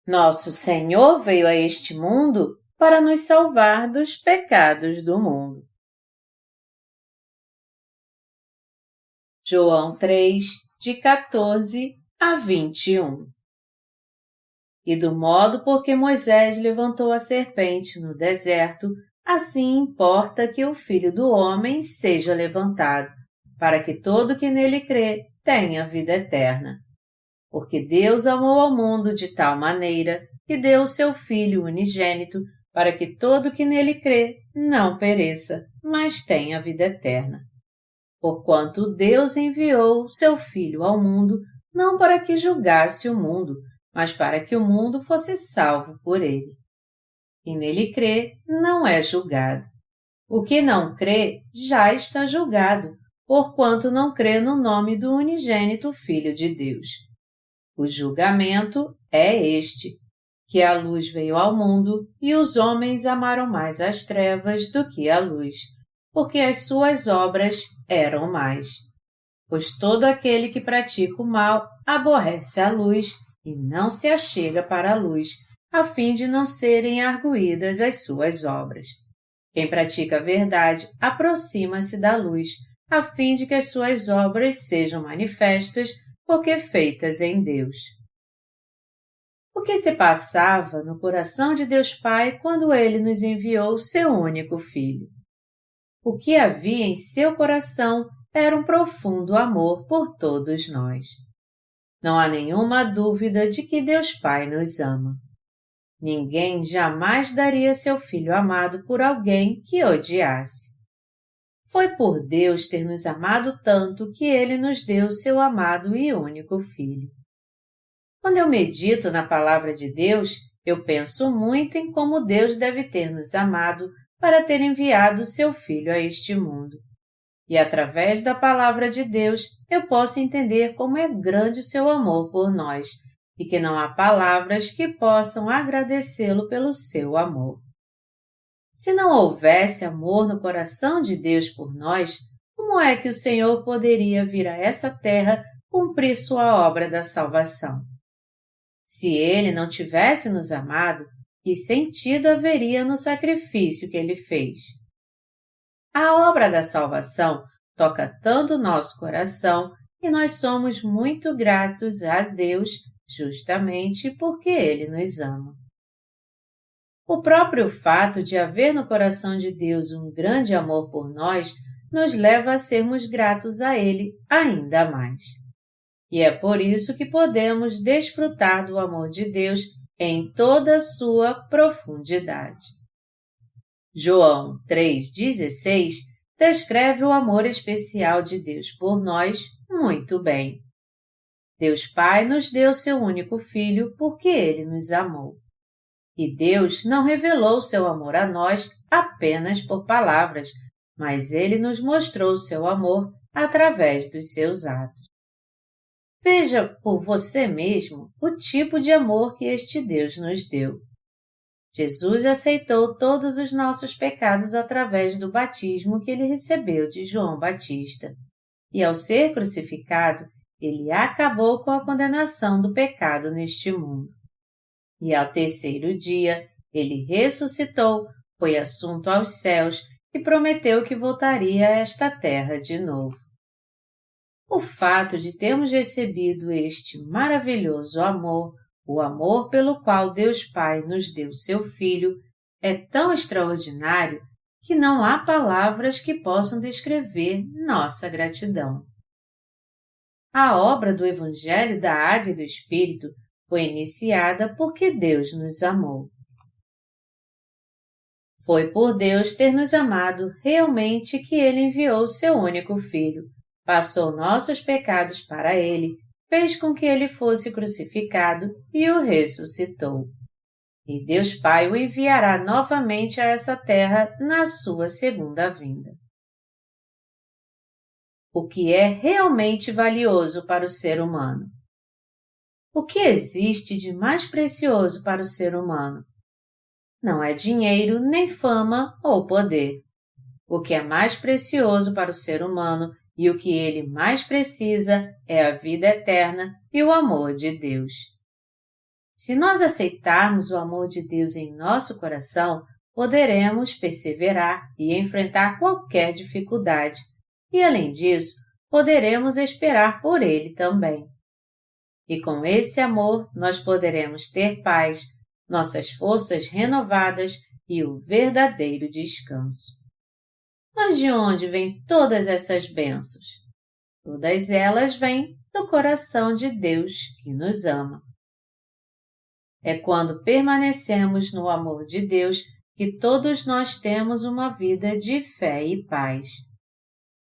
Nosso Senhor veio a este mundo para nos salvar dos pecados do mundo. João 3, de 14 a 21. E do modo por que Moisés levantou a serpente no deserto, assim importa que o Filho do Homem seja levantado, para que todo que nele crê tenha vida eterna. Porque Deus amou ao mundo de tal maneira que deu o seu Filho unigênito, para que todo que nele crê não pereça, mas tenha vida eterna. Porquanto Deus enviou seu Filho ao mundo, não para que julgasse o mundo, mas para que o mundo fosse salvo por ele. E nele crê não é julgado. O que não crê já está julgado, porquanto não crê no nome do unigênito Filho de Deus. O julgamento é este, que a luz veio ao mundo e os homens amaram mais as trevas do que a luz, porque as suas obras eram más. Pois todo aquele que pratica o mal aborrece a luz e não se achega para a luz, a fim de não serem arguídas as suas obras. Quem pratica a verdade aproxima-se da luz, a fim de que as suas obras sejam manifestas, porque feitas em Deus. O que se passava no coração de Deus Pai quando Ele nos enviou seu único Filho? O que havia em seu coração era um profundo amor por todos nós. Não há nenhuma dúvida de que Deus Pai nos ama. Ninguém jamais daria seu Filho amado por alguém que odiasse. Foi por Deus ter nos amado tanto que Ele nos deu seu amado e único Filho. Quando eu medito na Palavra de Deus, eu penso muito em como Deus deve ter nos amado para ter enviado seu Filho a este mundo. E através da Palavra de Deus, eu posso entender como é grande o seu amor por nós, e que não há palavras que possam agradecê-lo pelo seu amor. Se não houvesse amor no coração de Deus por nós, como é que o Senhor poderia vir a essa terra cumprir sua obra da salvação? Se Ele não tivesse nos amado, que sentido haveria no sacrifício que Ele fez? A obra da salvação toca tanto o nosso coração e nós somos muito gratos a Deus justamente porque Ele nos ama. O próprio fato de haver no coração de Deus um grande amor por nós nos leva a sermos gratos a Ele ainda mais. E é por isso que podemos desfrutar do amor de Deus em toda a sua profundidade. João 3,16 descreve o amor especial de Deus por nós muito bem. Deus Pai nos deu seu único Filho porque Ele nos amou. E Deus não revelou seu amor a nós apenas por palavras, mas Ele nos mostrou seu amor através dos seus atos. Veja por você mesmo o tipo de amor que este Deus nos deu. Jesus aceitou todos os nossos pecados através do batismo que ele recebeu de João Batista. E ao ser crucificado, ele acabou com a condenação do pecado neste mundo. E ao terceiro dia, ele ressuscitou, foi assunto aos céus e prometeu que voltaria a esta terra de novo. O fato de termos recebido este maravilhoso amor, o amor pelo qual Deus Pai nos deu seu Filho, é tão extraordinário que não há palavras que possam descrever nossa gratidão. A obra do Evangelho da Água e do Espírito foi iniciada porque Deus nos amou. Foi por Deus ter nos amado realmente que Ele enviou seu único Filho, passou nossos pecados para Ele, fez com que Ele fosse crucificado e o ressuscitou. E Deus Pai o enviará novamente a essa terra na sua segunda vinda. O que é realmente valioso para o ser humano? O que existe de mais precioso para o ser humano? Não é dinheiro, nem fama ou poder. O que é mais precioso para o ser humano e o que ele mais precisa é a vida eterna e o amor de Deus. Se nós aceitarmos o amor de Deus em nosso coração, poderemos perseverar e enfrentar qualquer dificuldade, e além disso, poderemos esperar por Ele também. E com esse amor, nós poderemos ter paz, nossas forças renovadas e o verdadeiro descanso. Mas de onde vêm todas essas bênçãos? Todas elas vêm do coração de Deus que nos ama. É quando permanecemos no amor de Deus que todos nós temos uma vida de fé e paz.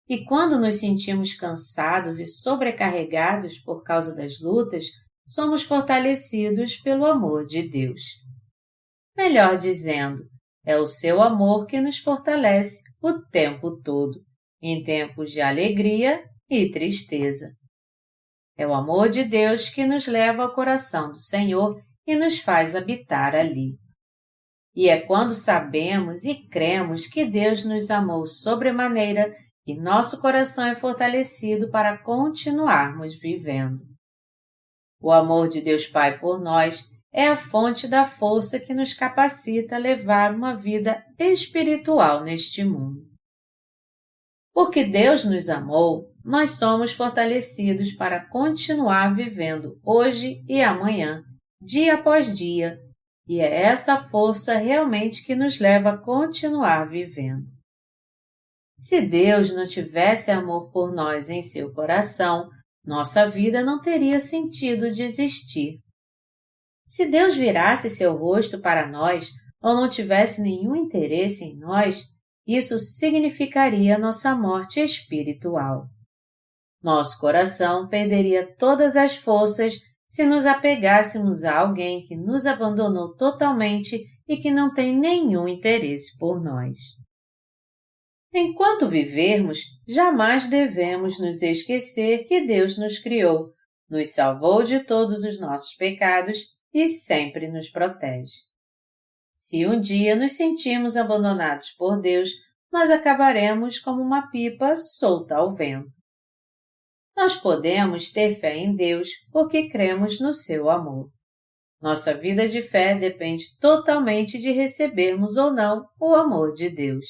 E quando nos sentimos cansados e sobrecarregados por causa das lutas, somos fortalecidos pelo amor de Deus. Melhor dizendo, é o seu amor que nos fortalece o tempo todo, em tempos de alegria e tristeza. É o amor de Deus que nos leva ao coração do Senhor e nos faz habitar ali. E é quando sabemos e cremos que Deus nos amou sobremaneira que nosso coração é fortalecido para continuarmos vivendo. O amor de Deus Pai por nós é a fonte da força que nos capacita a levar uma vida espiritual neste mundo. Porque Deus nos amou, nós somos fortalecidos para continuar vivendo hoje e amanhã, dia após dia, e é essa força realmente que nos leva a continuar vivendo. Se Deus não tivesse amor por nós em seu coração, nossa vida não teria sentido de existir. Se Deus virasse seu rosto para nós ou não tivesse nenhum interesse em nós, isso significaria nossa morte espiritual. Nosso coração perderia todas as forças se nos apegássemos a alguém que nos abandonou totalmente e que não tem nenhum interesse por nós. Enquanto vivermos, jamais devemos nos esquecer que Deus nos criou, nos salvou de todos os nossos pecados e sempre nos protege. Se um dia nos sentirmos abandonados por Deus, nós acabaremos como uma pipa solta ao vento. Nós podemos ter fé em Deus porque cremos no seu amor. Nossa vida de fé depende totalmente de recebermos ou não o amor de Deus.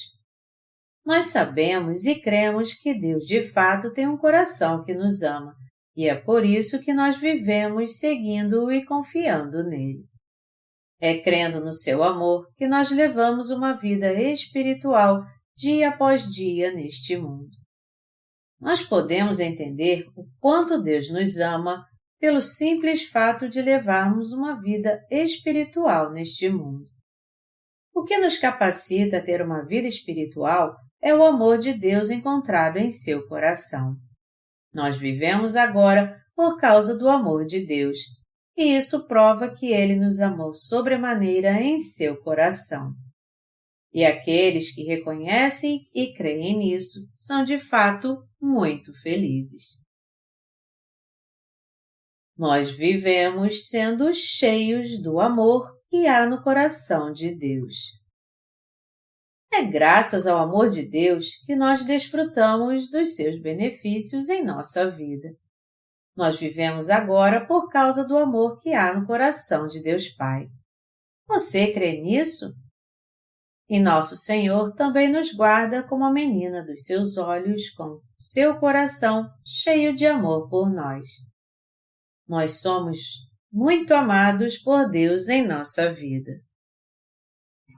Nós sabemos e cremos que Deus de fato tem um coração que nos ama, e é por isso que nós vivemos seguindo-o e confiando nele. É crendo no seu amor que nós levamos uma vida espiritual dia após dia neste mundo. Nós podemos entender o quanto Deus nos ama pelo simples fato de levarmos uma vida espiritual neste mundo. O que nos capacita a ter uma vida espiritual é o amor de Deus encontrado em seu coração. Nós vivemos agora por causa do amor de Deus, e isso prova que Ele nos amou sobremaneira em seu coração. E aqueles que reconhecem e creem nisso são de fato muito felizes. Nós vivemos sendo cheios do amor que há no coração de Deus. É graças ao amor de Deus que nós desfrutamos dos seus benefícios em nossa vida. Nós vivemos agora por causa do amor que há no coração de Deus Pai. Você crê nisso? E nosso Senhor também nos guarda como a menina dos seus olhos, com seu coração cheio de amor por nós. Nós somos muito amados por Deus em nossa vida.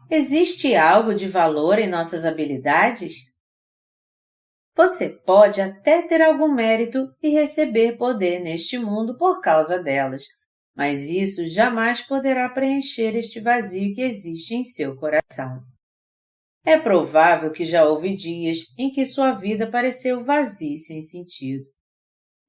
Existe algo de valor em nossas habilidades? Você pode até ter algum mérito e receber poder neste mundo por causa delas, mas isso jamais poderá preencher este vazio que existe em seu coração. É provável que já houve dias em que sua vida pareceu vazia e sem sentido.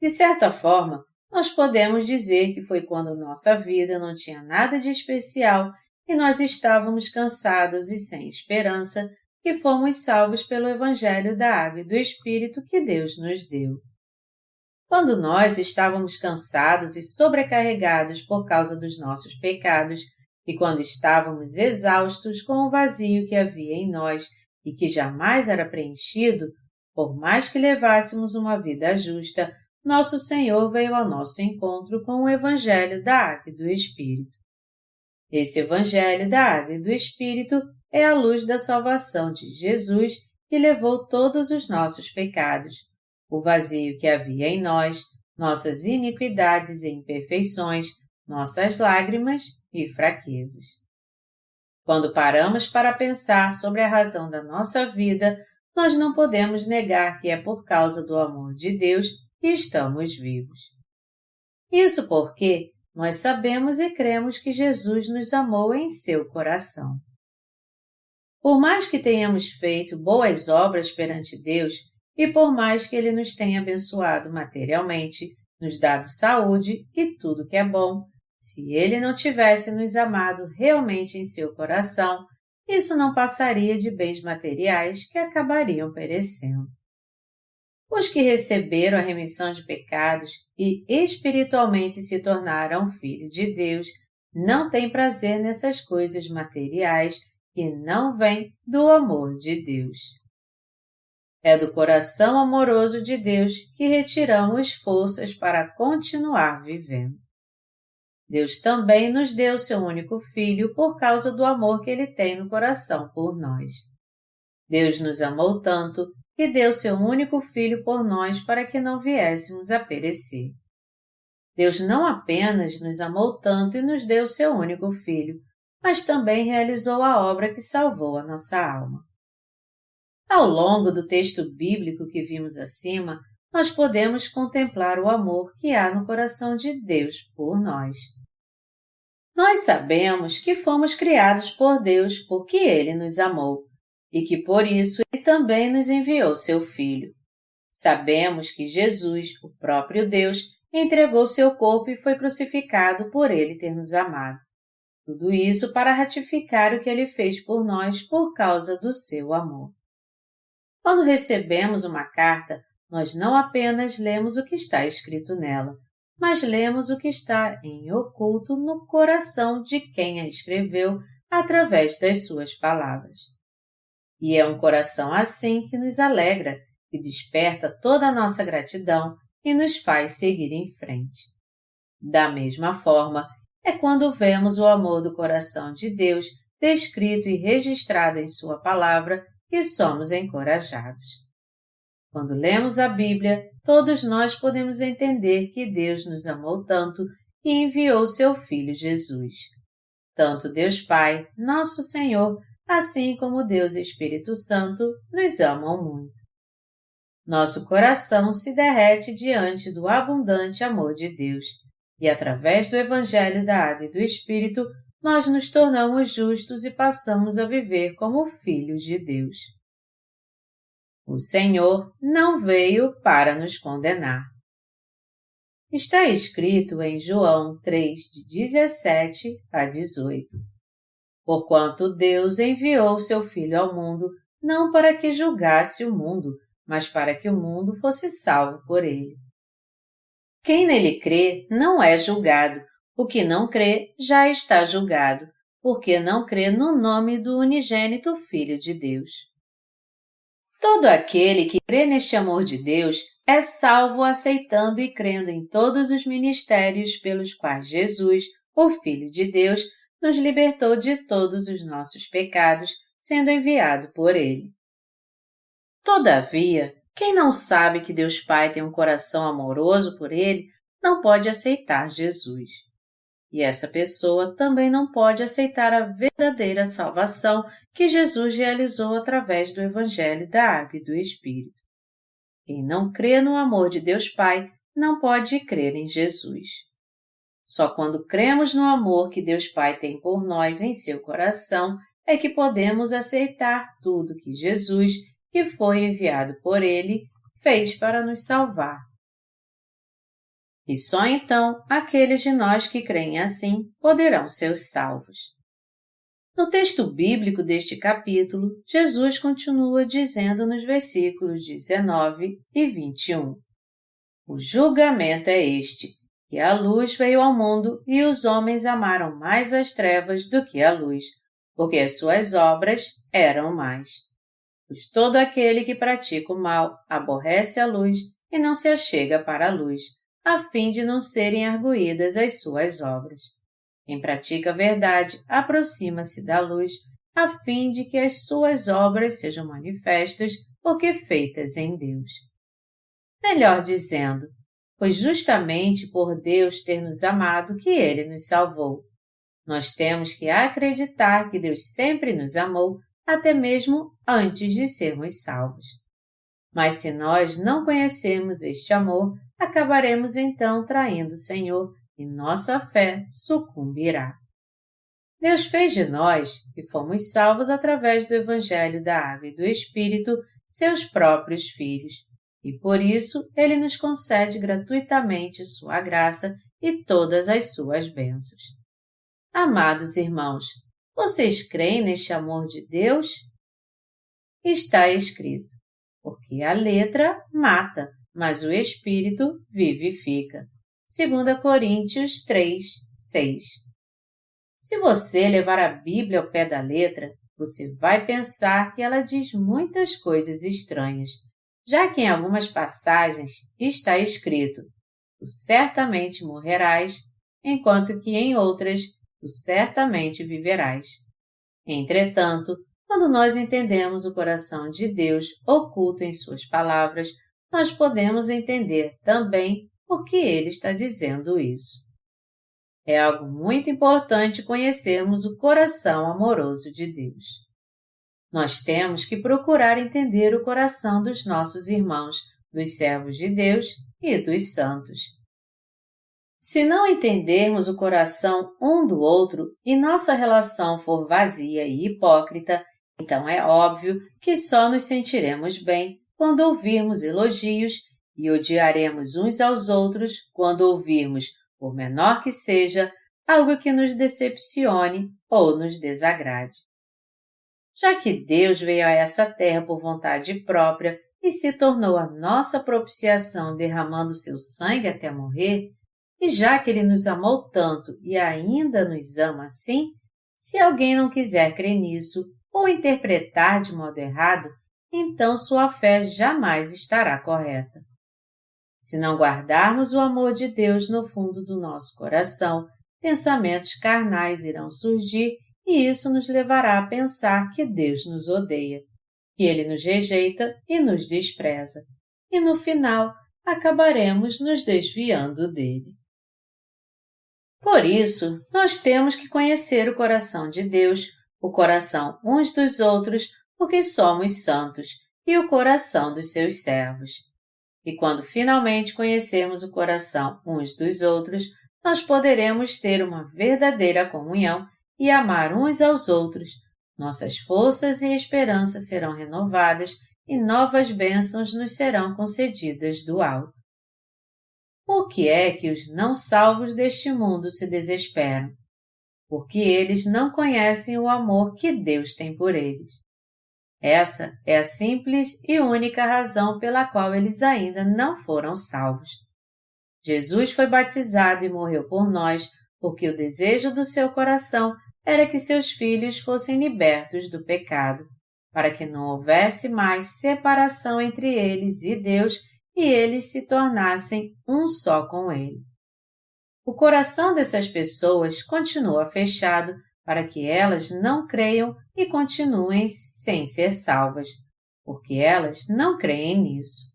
De certa forma, nós podemos dizer que foi quando nossa vida não tinha nada de especial e nós estávamos cansados e sem esperança, que fomos salvos pelo Evangelho da Água e do Espírito que Deus nos deu. Quando nós estávamos cansados e sobrecarregados por causa dos nossos pecados, e quando estávamos exaustos com o vazio que havia em nós e que jamais era preenchido, por mais que levássemos uma vida justa, nosso Senhor veio ao nosso encontro com o Evangelho da Água e do Espírito. Esse Evangelho da Água e do Espírito é a luz da salvação de Jesus que levou todos os nossos pecados, o vazio que havia em nós, nossas iniquidades e imperfeições, nossas lágrimas e fraquezas. Quando paramos para pensar sobre a razão da nossa vida, nós não podemos negar que é por causa do amor de Deus que estamos vivos. Isso porque nós sabemos e cremos que Jesus nos amou em seu coração. Por mais que tenhamos feito boas obras perante Deus e por mais que Ele nos tenha abençoado materialmente, nos dado saúde e tudo que é bom, se Ele não tivesse nos amado realmente em seu coração, isso não passaria de bens materiais que acabariam perecendo. Os que receberam a remissão de pecados e espiritualmente se tornaram filhos de Deus não têm prazer nessas coisas materiais que não vêm do amor de Deus. É do coração amoroso de Deus que retiramos forças para continuar vivendo. Deus também nos deu seu único Filho por causa do amor que Ele tem no coração por nós. Deus nos amou tanto que deu seu único Filho por nós para que não viéssemos a perecer. Deus não apenas nos amou tanto e nos deu seu único Filho, mas também realizou a obra que salvou a nossa alma. Ao longo do texto bíblico que vimos acima, nós podemos contemplar o amor que há no coração de Deus por nós. Nós sabemos que fomos criados por Deus porque Ele nos amou, e que por isso Ele também nos enviou seu Filho. Sabemos que Jesus, o próprio Deus, entregou seu corpo e foi crucificado por Ele ter nos amado. Tudo isso para ratificar o que Ele fez por nós por causa do seu amor. Quando recebemos uma carta, nós não apenas lemos o que está escrito nela, mas lemos o que está em oculto no coração de quem a escreveu através das suas palavras. E é um coração assim que nos alegra, que desperta toda a nossa gratidão e nos faz seguir em frente. Da mesma forma, é quando vemos o amor do coração de Deus descrito e registrado em sua palavra que somos encorajados. Quando lemos a Bíblia, todos nós podemos entender que Deus nos amou tanto que enviou seu Filho Jesus. Tanto Deus Pai, nosso Senhor, assim como Deus Espírito Santo, nos amam muito. Nosso coração se derrete diante do abundante amor de Deus, e através do Evangelho da Água e do Espírito, nós nos tornamos justos e passamos a viver como filhos de Deus. O Senhor não veio para nos condenar. Está escrito em João 3, de 17 a 18. Porquanto Deus enviou seu Filho ao mundo, não para que julgasse o mundo, mas para que o mundo fosse salvo por ele. Quem nele crê não é julgado, o que não crê já está julgado, porque não crê no nome do unigênito Filho de Deus. Todo aquele que crê neste amor de Deus é salvo aceitando e crendo em todos os ministérios pelos quais Jesus, o Filho de Deus, nos libertou de todos os nossos pecados, sendo enviado por Ele. Todavia, quem não sabe que Deus Pai tem um coração amoroso por Ele, não pode aceitar Jesus. E essa pessoa também não pode aceitar a verdadeira salvação que Jesus realizou através do Evangelho da Água e do Espírito. Quem não crê no amor de Deus Pai não pode crer em Jesus. Só quando cremos no amor que Deus Pai tem por nós em seu coração é que podemos aceitar tudo que Jesus, que foi enviado por Ele, fez para nos salvar. E só então aqueles de nós que creem assim poderão ser salvos. No texto bíblico deste capítulo, Jesus continua dizendo nos versículos 19 e 21. O julgamento é este, que a luz veio ao mundo e os homens amaram mais as trevas do que a luz, porque as suas obras eram más. Pois todo aquele que pratica o mal aborrece a luz e não se achega para a luz, a fim de não serem arguídas as suas obras. Quem pratica a verdade aproxima-se da luz, a fim de que as suas obras sejam manifestas, porque feitas em Deus. Melhor dizendo, foi justamente por Deus ter nos amado que Ele nos salvou. Nós temos que acreditar que Deus sempre nos amou, até mesmo antes de sermos salvos. Mas se nós não conhecermos este amor, acabaremos então traindo o Senhor e nossa fé sucumbirá. Deus fez de nós, que fomos salvos através do Evangelho da Água e do Espírito, seus próprios filhos, e por isso Ele nos concede gratuitamente sua graça e todas as suas bênçãos. Amados irmãos, vocês creem neste amor de Deus? Está escrito, porque a letra mata, mas o Espírito vivifica. 2 Coríntios 3, 6. Se você levar a Bíblia ao pé da letra, você vai pensar que ela diz muitas coisas estranhas, já que em algumas passagens está escrito, tu certamente morrerás, enquanto que em outras, tu certamente viverás. Entretanto, quando nós entendemos o coração de Deus oculto em suas palavras, nós podemos entender também por que Ele está dizendo isso. É algo muito importante conhecermos o coração amoroso de Deus. Nós temos que procurar entender o coração dos nossos irmãos, dos servos de Deus e dos santos. Se não entendermos o coração um do outro e nossa relação for vazia e hipócrita, então é óbvio que só nos sentiremos bem quando ouvirmos elogios e odiaremos uns aos outros quando ouvirmos, por menor que seja, algo que nos decepcione ou nos desagrade. Já que Deus veio a essa terra por vontade própria e se tornou a nossa propiciação derramando seu sangue até morrer, e já que Ele nos amou tanto e ainda nos ama assim, se alguém não quiser crer nisso ou interpretar de modo errado, então sua fé jamais estará correta. Se não guardarmos o amor de Deus no fundo do nosso coração, pensamentos carnais irão surgir e isso nos levará a pensar que Deus nos odeia, que Ele nos rejeita e nos despreza, e no final acabaremos nos desviando dele. Por isso, nós temos que conhecer o coração de Deus, o coração uns dos outros, porque somos santos, e o coração dos seus servos. E quando finalmente conhecermos o coração uns dos outros, nós poderemos ter uma verdadeira comunhão e amar uns aos outros. Nossas forças e esperanças serão renovadas e novas bênçãos nos serão concedidas do alto. Por que é que os não salvos deste mundo se desesperam? Porque eles não conhecem o amor que Deus tem por eles. Essa é a simples e única razão pela qual eles ainda não foram salvos. Jesus foi batizado e morreu por nós, porque o desejo do seu coração era que seus filhos fossem libertos do pecado, para que não houvesse mais separação entre eles e Deus e eles se tornassem um só com Ele. O coração dessas pessoas continua fechado para que elas não creiam e continuem sem ser salvas, porque elas não creem nisso.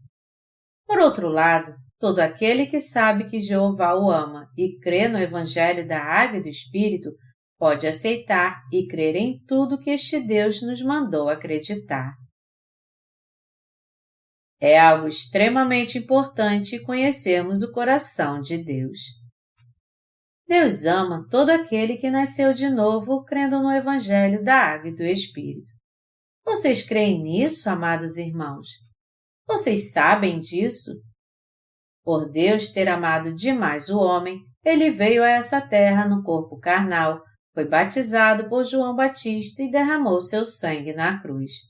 Por outro lado, todo aquele que sabe que Jeová o ama e crê no Evangelho da Água e do Espírito pode aceitar e crer em tudo que este Deus nos mandou acreditar. É algo extremamente importante conhecermos o coração de Deus. Deus ama todo aquele que nasceu de novo crendo no Evangelho da Água e do Espírito. Vocês creem nisso, amados irmãos? Vocês sabem disso? Por Deus ter amado demais o homem, Ele veio a essa terra no corpo carnal, foi batizado por João Batista e derramou seu sangue na cruz.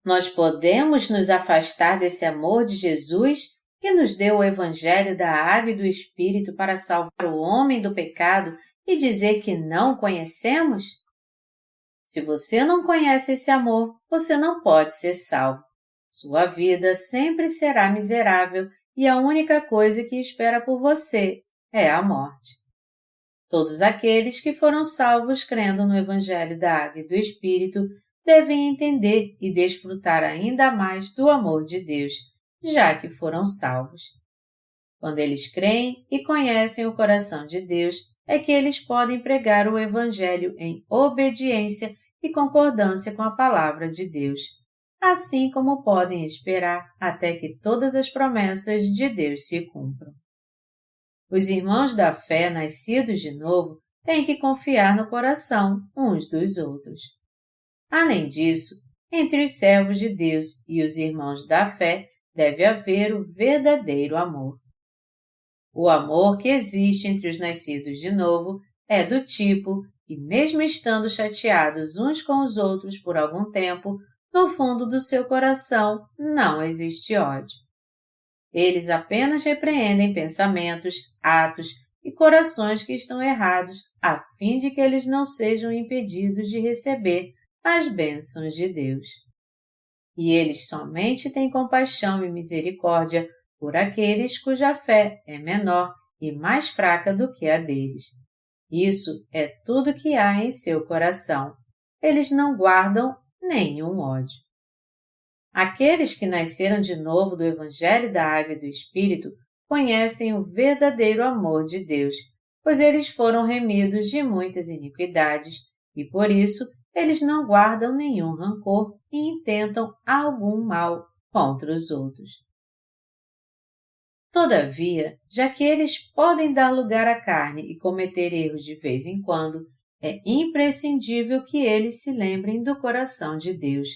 Nós podemos nos afastar desse amor de Jesus que nos deu o Evangelho da Água e do Espírito para salvar o homem do pecado e dizer que não o conhecemos? Se você não conhece esse amor, você não pode ser salvo. sua vida sempre será miserável e a única coisa que espera por você é a morte. Todos aqueles que foram salvos crendo no Evangelho da Água e do Espírito devem entender e desfrutar ainda mais do amor de Deus, já que foram salvos. Quando eles creem e conhecem o coração de Deus, é que eles podem pregar o Evangelho em obediência e concordância com a palavra de Deus, assim como podem esperar até que todas as promessas de Deus se cumpram. Os irmãos da fé nascidos de novo têm que confiar no coração uns dos outros. Além disso, entre os servos de Deus e os irmãos da fé deve haver o verdadeiro amor. O amor que existe entre os nascidos de novo é do tipo que, mesmo estando chateados uns com os outros por algum tempo, no fundo do seu coração não existe ódio. Eles apenas repreendem pensamentos, atos e corações que estão errados, a fim de que eles não sejam impedidos de receber as bênçãos de Deus. E eles somente têm compaixão e misericórdia por aqueles cuja fé é menor e mais fraca do que a deles. Isso é tudo que há em seu coração. Eles não guardam nenhum ódio. Aqueles que nasceram de novo do Evangelho da Água e do Espírito conhecem o verdadeiro amor de Deus, pois eles foram remidos de muitas iniquidades e, por isso, eles não guardam nenhum rancor e intentam algum mal contra os outros. Todavia, já que eles podem dar lugar à carne e cometer erros de vez em quando, é imprescindível que eles se lembrem do coração de Deus,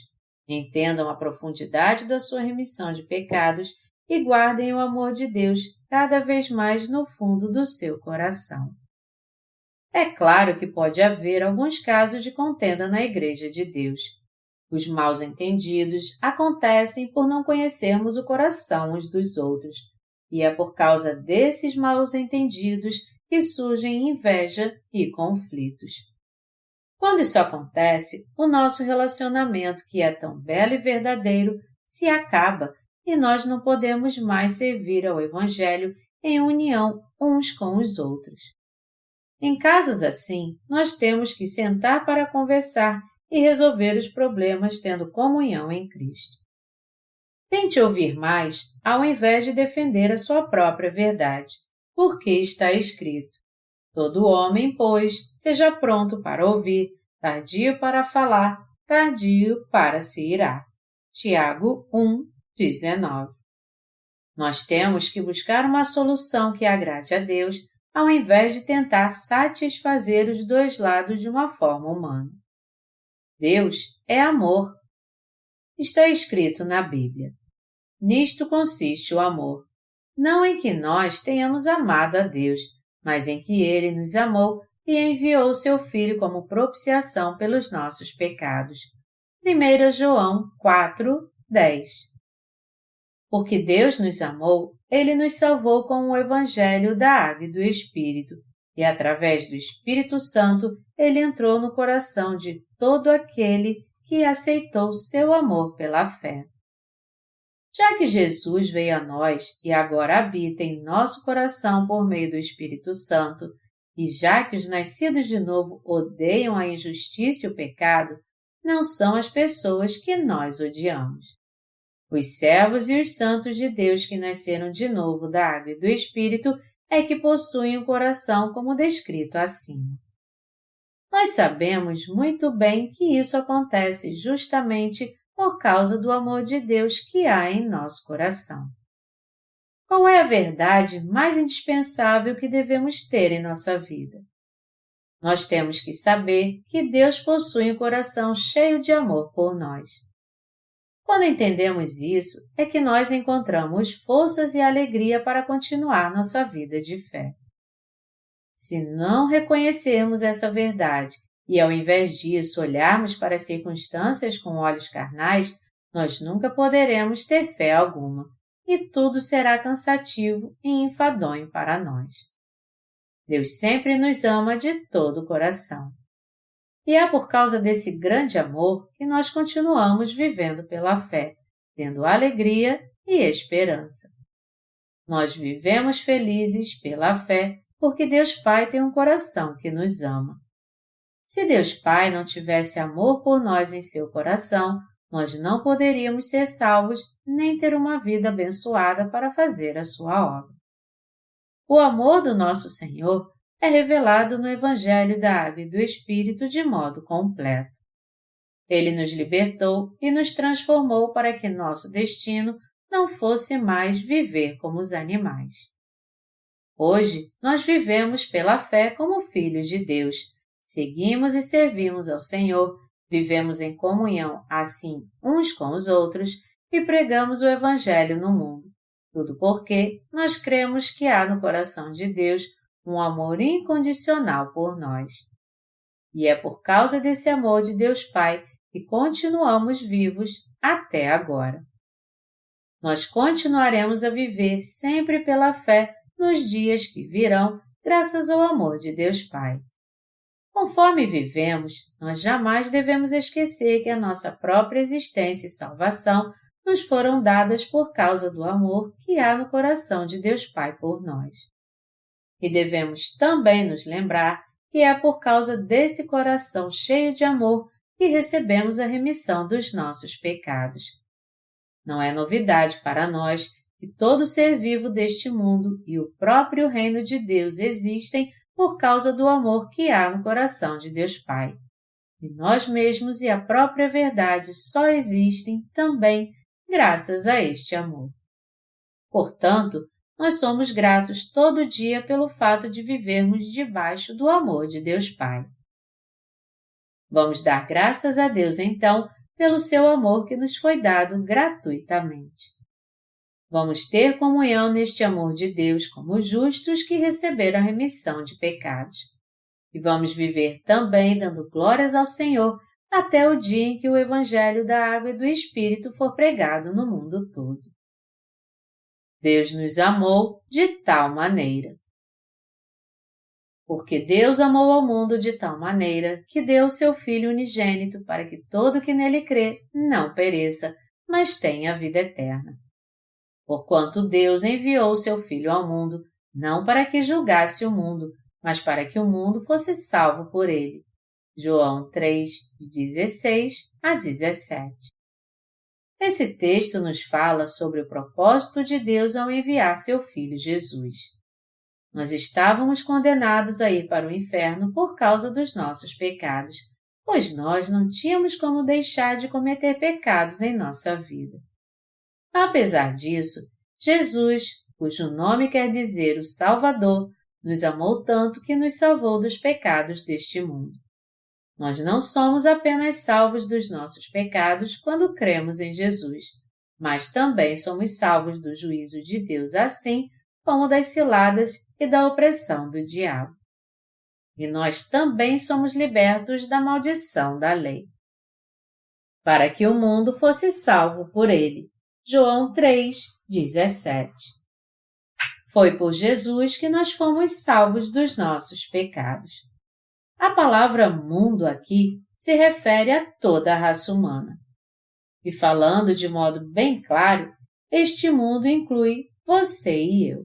entendam a profundidade da sua remissão de pecados e guardem o amor de Deus cada vez mais no fundo do seu coração. É claro que pode haver alguns casos de contenda na Igreja de Deus. Os mal-entendidos acontecem por não conhecermos o coração uns dos outros, e é por causa desses mal-entendidos que surgem inveja e conflitos. Quando isso acontece, o nosso relacionamento, que é tão belo e verdadeiro, se acaba e nós não podemos mais servir ao Evangelho em união uns com os outros. Em casos assim, nós temos que sentar para conversar e resolver os problemas tendo comunhão em Cristo. Tente ouvir mais ao invés de defender a sua própria verdade, porque está escrito: todo homem, pois, seja pronto para ouvir, tardio para falar, tardio para se irar. Tiago 1:19. Nós temos que buscar uma solução que agrade a Deus, ao invés de tentar satisfazer os dois lados de uma forma humana. Deus é amor. Está escrito na Bíblia: nisto consiste o amor, não em que nós tenhamos amado a Deus, mas em que Ele nos amou e enviou seu Filho como propiciação pelos nossos pecados. 1 João 4:10. Porque Deus nos amou, Ele nos salvou com o Evangelho da Água e do Espírito, e através do Espírito Santo, Ele entrou no coração de todo aquele que aceitou seu amor pela fé. Já que Jesus veio a nós e agora habita em nosso coração por meio do Espírito Santo, e já que os nascidos de novo odeiam a injustiça e o pecado, não são as pessoas que nós odiamos. Os servos e os santos de Deus que nasceram de novo da água e do Espírito é que possuem o coração como descrito acima. Nós sabemos muito bem que isso acontece justamente por causa do amor de Deus que há em nosso coração. Qual é a verdade mais indispensável que devemos ter em nossa vida? Nós temos que saber que Deus possui um coração cheio de amor por nós. Quando entendemos isso, é que nós encontramos forças e alegria para continuar nossa vida de fé. Se não reconhecermos essa verdade e, ao invés disso, olharmos para as circunstâncias com olhos carnais, nós nunca poderemos ter fé alguma, e tudo será cansativo e enfadonho para nós. Deus sempre nos ama de todo o coração. E é por causa desse grande amor que nós continuamos vivendo pela fé, tendo alegria e esperança. Nós vivemos felizes pela fé porque Deus Pai tem um coração que nos ama. Se Deus Pai não tivesse amor por nós em seu coração, nós não poderíamos ser salvos nem ter uma vida abençoada para fazer a sua obra. O amor do nosso Senhor é revelado no Evangelho da Água e do Espírito de modo completo. Ele nos libertou e nos transformou para que nosso destino não fosse mais viver como os animais. Hoje, nós vivemos pela fé como filhos de Deus, seguimos e servimos ao Senhor, vivemos em comunhão assim uns com os outros e pregamos o Evangelho no mundo. Tudo porque nós cremos que há no coração de Deus um amor incondicional por nós. E é por causa desse amor de Deus Pai que continuamos vivos até agora. Nós continuaremos a viver sempre pela fé nos dias que virão, graças ao amor de Deus Pai. Conforme vivemos, nós jamais devemos esquecer que a nossa própria existência e salvação nos foram dadas por causa do amor que há no coração de Deus Pai por nós. E devemos também nos lembrar que é por causa desse coração cheio de amor que recebemos a remissão dos nossos pecados. Não é novidade para nós que todo ser vivo deste mundo e o próprio reino de Deus existem por causa do amor que há no coração de Deus Pai. E nós mesmos e a própria verdade só existem também graças a este amor. Portanto, nós somos gratos todo dia pelo fato de vivermos debaixo do amor de Deus Pai. Vamos dar graças a Deus, então, pelo seu amor que nos foi dado gratuitamente. Vamos ter comunhão neste amor de Deus como justos que receberam a remissão de pecados. E vamos viver também dando glórias ao Senhor até o dia em que o Evangelho da Água e do Espírito for pregado no mundo todo. Deus nos amou de tal maneira. Porque Deus amou ao mundo de tal maneira que deu o seu Filho unigênito para que todo que nele crê não pereça, mas tenha a vida eterna. Porquanto Deus enviou o seu Filho ao mundo, não para que julgasse o mundo, mas para que o mundo fosse salvo por ele. João 3, de 16 a 17. Esse texto nos fala sobre o propósito de Deus ao enviar seu Filho Jesus. Nós estávamos condenados a ir para o inferno por causa dos nossos pecados, pois nós não tínhamos como deixar de cometer pecados em nossa vida. Apesar disso, Jesus, cujo nome quer dizer o Salvador, nos amou tanto que nos salvou dos pecados deste mundo. Nós não somos apenas salvos dos nossos pecados quando cremos em Jesus, mas também somos salvos do juízo de Deus assim como das ciladas e da opressão do diabo. E nós também somos libertos da maldição da lei. Para que o mundo fosse salvo por ele. João 3, 17. Foi por Jesus que nós fomos salvos dos nossos pecados. A palavra mundo aqui se refere a toda a raça humana. E falando de modo bem claro, este mundo inclui você e eu.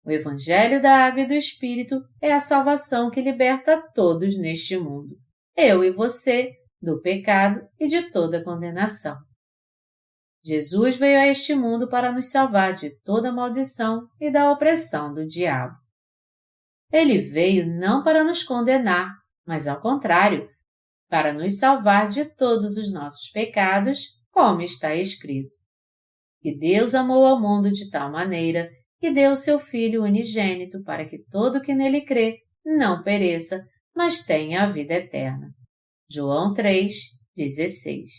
O Evangelho da Água e do Espírito é a salvação que liberta todos neste mundo, eu e você, do pecado e de toda condenação. Jesus veio a este mundo para nos salvar de toda maldição e da opressão do diabo. Ele veio não para nos condenar, mas ao contrário, para nos salvar de todos os nossos pecados, como está escrito. Que Deus amou ao mundo de tal maneira que deu o seu Filho unigênito para que todo que nele crê não pereça, mas tenha a vida eterna. João 3, 16.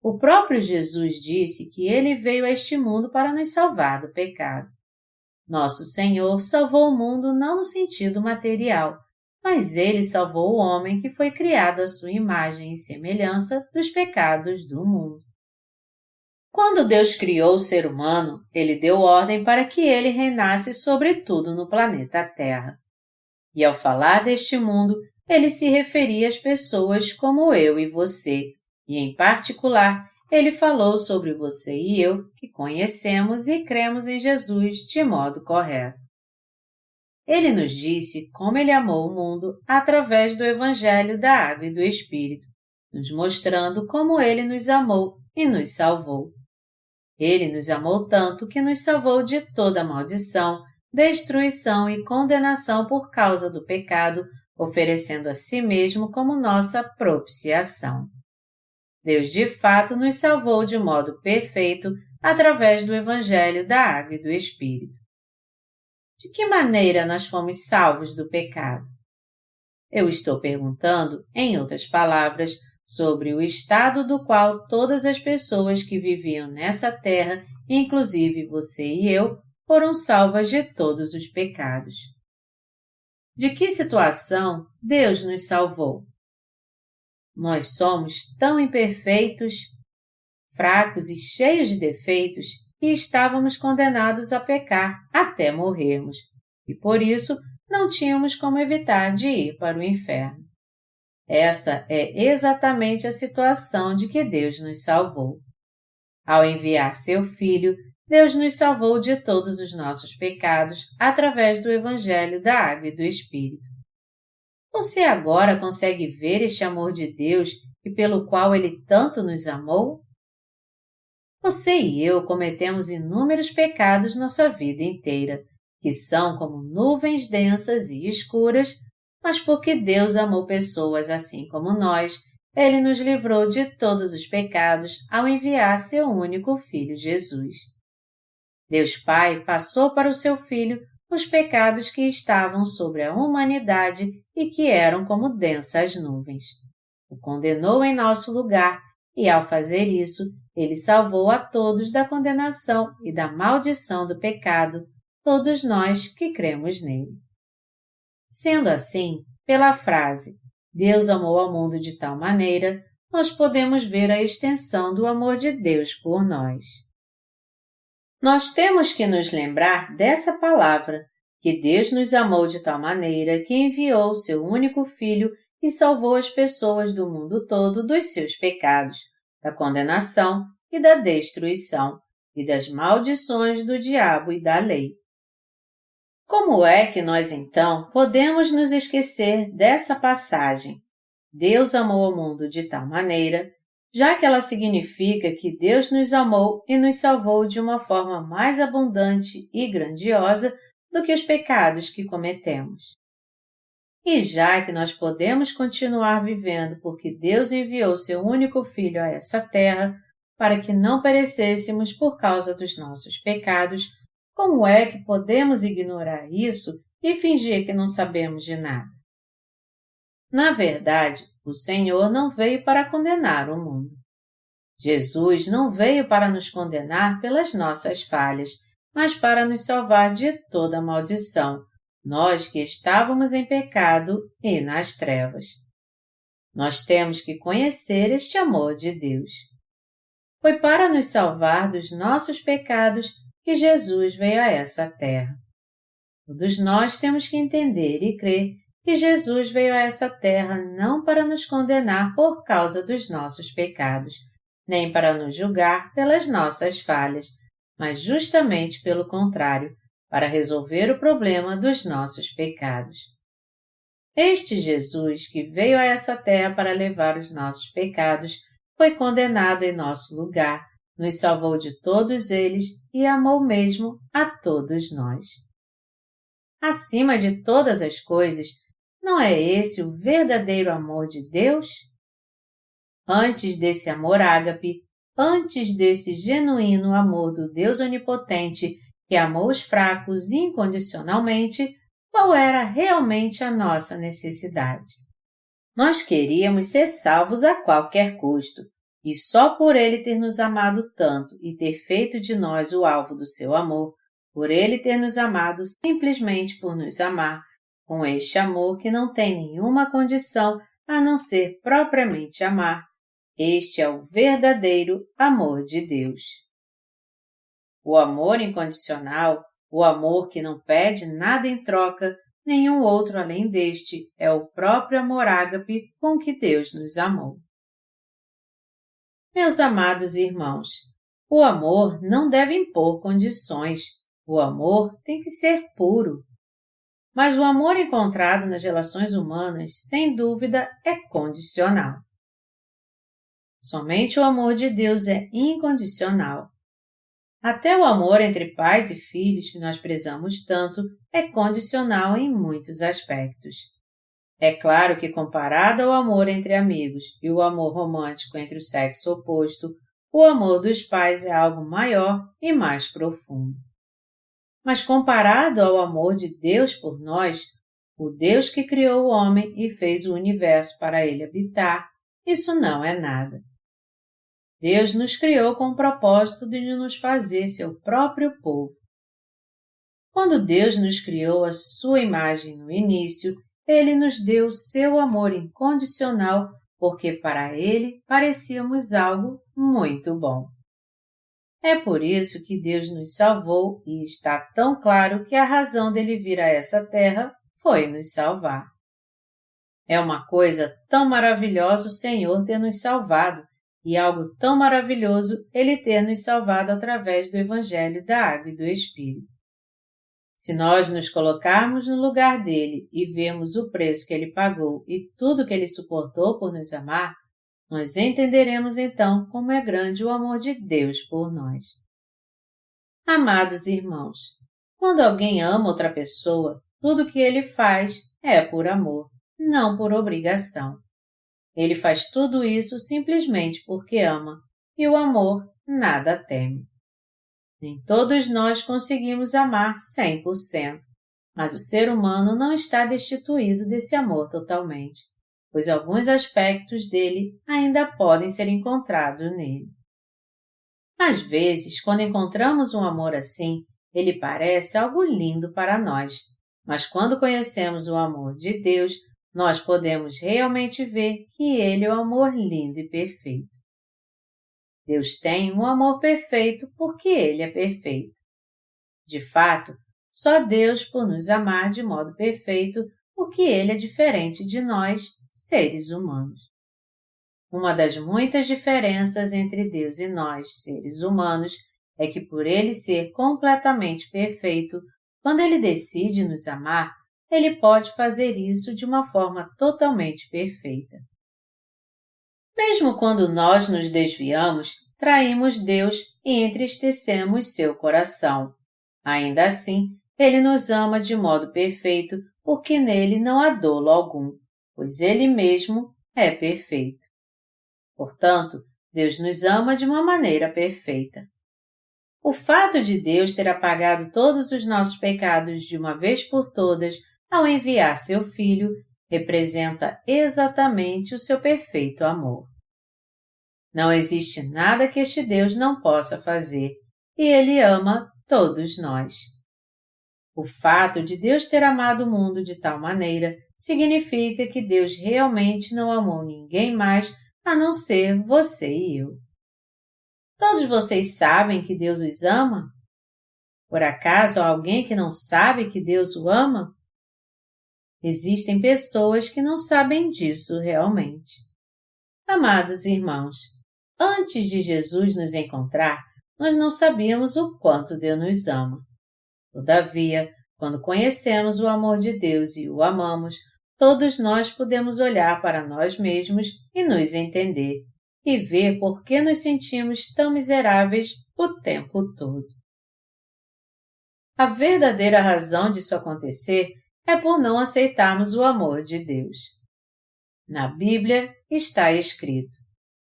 O próprio Jesus disse que ele veio a este mundo para nos salvar do pecado. Nosso Senhor salvou o mundo não no sentido material, mas ele salvou o homem que foi criado à sua imagem e semelhança dos pecados do mundo. Quando Deus criou o ser humano, ele deu ordem para que ele reinasse sobre tudo no planeta Terra. E ao falar deste mundo, ele se referia às pessoas como eu e você, e em particular, Ele falou sobre você e eu, que conhecemos e cremos em Jesus de modo correto. Ele nos disse como ele amou o mundo através do Evangelho da Água e do Espírito, nos mostrando como ele nos amou e nos salvou. Ele nos amou tanto que nos salvou de toda maldição, destruição e condenação por causa do pecado, oferecendo a si mesmo como nossa propiciação. Deus de fato nos salvou de modo perfeito através do Evangelho da Água e do Espírito. De que maneira nós fomos salvos do pecado? Eu estou perguntando, em outras palavras, sobre o estado do qual todas as pessoas que viviam nessa terra, inclusive você e eu, foram salvas de todos os pecados. De que situação Deus nos salvou? Nós somos tão imperfeitos, fracos e cheios de defeitos que estávamos condenados a pecar até morrermos, e por isso não tínhamos como evitar de ir para o inferno. Essa é exatamente a situação de que Deus nos salvou. Ao enviar seu Filho, Deus nos salvou de todos os nossos pecados através do Evangelho da Água e do Espírito. Você agora consegue ver este amor de Deus e pelo qual Ele tanto nos amou? Você e eu cometemos inúmeros pecados nossa vida inteira, que são como nuvens densas e escuras, mas porque Deus amou pessoas assim como nós, Ele nos livrou de todos os pecados ao enviar seu único Filho Jesus. Deus Pai passou para o seu Filho os pecados que estavam sobre a humanidade e que eram como densas nuvens. O condenou em nosso lugar e, ao fazer isso, Ele salvou a todos da condenação e da maldição do pecado, todos nós que cremos nele. Sendo assim, pela frase Deus amou ao mundo de tal maneira, nós podemos ver a extensão do amor de Deus por nós. Nós temos que nos lembrar dessa palavra, que Deus nos amou de tal maneira que enviou seu único Filho e salvou as pessoas do mundo todo dos seus pecados, da condenação e da destruição, e das maldições do diabo e da lei. Como é que nós, então, podemos nos esquecer dessa passagem? Deus amou o mundo de tal maneira, já que ela significa que Deus nos amou e nos salvou de uma forma mais abundante e grandiosa do que os pecados que cometemos. E já que nós podemos continuar vivendo porque Deus enviou seu único Filho a essa terra para que não perecêssemos por causa dos nossos pecados, como é que podemos ignorar isso e fingir que não sabemos de nada? Na verdade, o Senhor não veio para condenar o mundo. Jesus não veio para nos condenar pelas nossas falhas, mas para nos salvar de toda maldição, nós que estávamos em pecado e nas trevas. Nós temos que conhecer este amor de Deus. Foi para nos salvar dos nossos pecados que Jesus veio a essa terra. Todos nós temos que entender e crer que Jesus veio a essa terra não para nos condenar por causa dos nossos pecados, nem para nos julgar pelas nossas falhas, mas justamente pelo contrário, para resolver o problema dos nossos pecados. Este Jesus que veio a essa terra para levar os nossos pecados foi condenado em nosso lugar, nos salvou de todos eles e amou mesmo a todos nós. Acima de todas as coisas, não é esse o verdadeiro amor de Deus? Antes desse amor ágape, antes desse genuíno amor do Deus onipotente que amou os fracos incondicionalmente, qual era realmente a nossa necessidade? Nós queríamos ser salvos a qualquer custo, e só por Ele ter nos amado tanto e ter feito de nós o alvo do seu amor, por Ele ter nos amado simplesmente por nos amar, com este amor que não tem nenhuma condição a não ser propriamente amar, este é o verdadeiro amor de Deus. O amor incondicional, o amor que não pede nada em troca, nenhum outro além deste, é o próprio amor ágape com que Deus nos amou. Meus amados irmãos, o amor não deve impor condições. O amor tem que ser puro. Mas o amor encontrado nas relações humanas, sem dúvida, é condicional. Somente o amor de Deus é incondicional. Até o amor entre pais e filhos, que nós prezamos tanto, é condicional em muitos aspectos. É claro que comparado ao amor entre amigos e o amor romântico entre o sexo oposto, o amor dos pais é algo maior e mais profundo. Mas comparado ao amor de Deus por nós, o Deus que criou o homem e fez o universo para ele habitar, isso não é nada. Deus nos criou com o propósito de nos fazer seu próprio povo. Quando Deus nos criou à sua imagem no início, Ele nos deu seu amor incondicional, porque para Ele parecíamos algo muito bom. É por isso que Deus nos salvou e está tão claro que a razão dele vir a essa terra foi nos salvar. É uma coisa tão maravilhosa o Senhor ter nos salvado, e algo tão maravilhoso Ele ter nos salvado através do Evangelho da Água e do Espírito. Se nós nos colocarmos no lugar dele e vermos o preço que ele pagou e tudo que ele suportou por nos amar, nós entenderemos então como é grande o amor de Deus por nós. Amados irmãos, quando alguém ama outra pessoa, tudo o que ele faz é por amor, não por obrigação. Ele faz tudo isso simplesmente porque ama, e o amor nada teme. Nem todos nós conseguimos amar 100%, mas o ser humano não está destituído desse amor totalmente, pois alguns aspectos dele ainda podem ser encontrados nele. Às vezes, quando encontramos um amor assim, ele parece algo lindo para nós, mas quando conhecemos o amor de Deus, nós podemos realmente ver que Ele é o amor lindo e perfeito. Deus tem um amor perfeito porque Ele é perfeito. De fato, só Deus por nos amar de modo perfeito porque Ele é diferente de nós, seres humanos. Uma das muitas diferenças entre Deus e nós, seres humanos, é que por Ele ser completamente perfeito, quando Ele decide nos amar, Ele pode fazer isso de uma forma totalmente perfeita. Mesmo quando nós nos desviamos, traímos Deus e entristecemos seu coração. Ainda assim, Ele nos ama de modo perfeito porque nele não há dolo algum, pois Ele mesmo é perfeito. Portanto, Deus nos ama de uma maneira perfeita. O fato de Deus ter apagado todos os nossos pecados de uma vez por todas ao enviar seu Filho, representa exatamente o seu perfeito amor. Não existe nada que este Deus não possa fazer, e Ele ama todos nós. O fato de Deus ter amado o mundo de tal maneira significa que Deus realmente não amou ninguém mais a não ser você e eu. Todos vocês sabem que Deus os ama? Por acaso há alguém que não sabe que Deus o ama? Existem pessoas que não sabem disso realmente. Amados irmãos, antes de Jesus nos encontrar, nós não sabíamos o quanto Deus nos ama. Todavia, quando conhecemos o amor de Deus e o amamos, todos nós podemos olhar para nós mesmos e nos entender, e ver por que nos sentimos tão miseráveis o tempo todo. A verdadeira razão disso acontecer é por não aceitarmos o amor de Deus. Na Bíblia está escrito: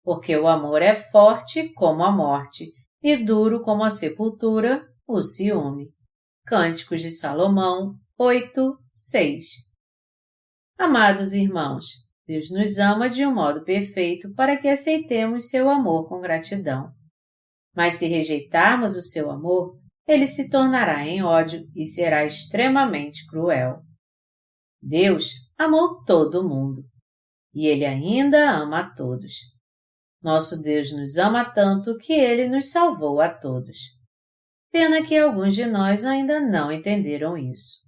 porque o amor é forte como a morte e duro como a sepultura, o ciúme. Cânticos de Salomão 8:6. Amados irmãos, Deus nos ama de um modo perfeito para que aceitemos seu amor com gratidão. Mas se rejeitarmos o seu amor, ele se tornará em ódio e será extremamente cruel. Deus amou todo mundo, e Ele ainda ama a todos. Nosso Deus nos ama tanto que Ele nos salvou a todos. Pena que alguns de nós ainda não entenderam isso.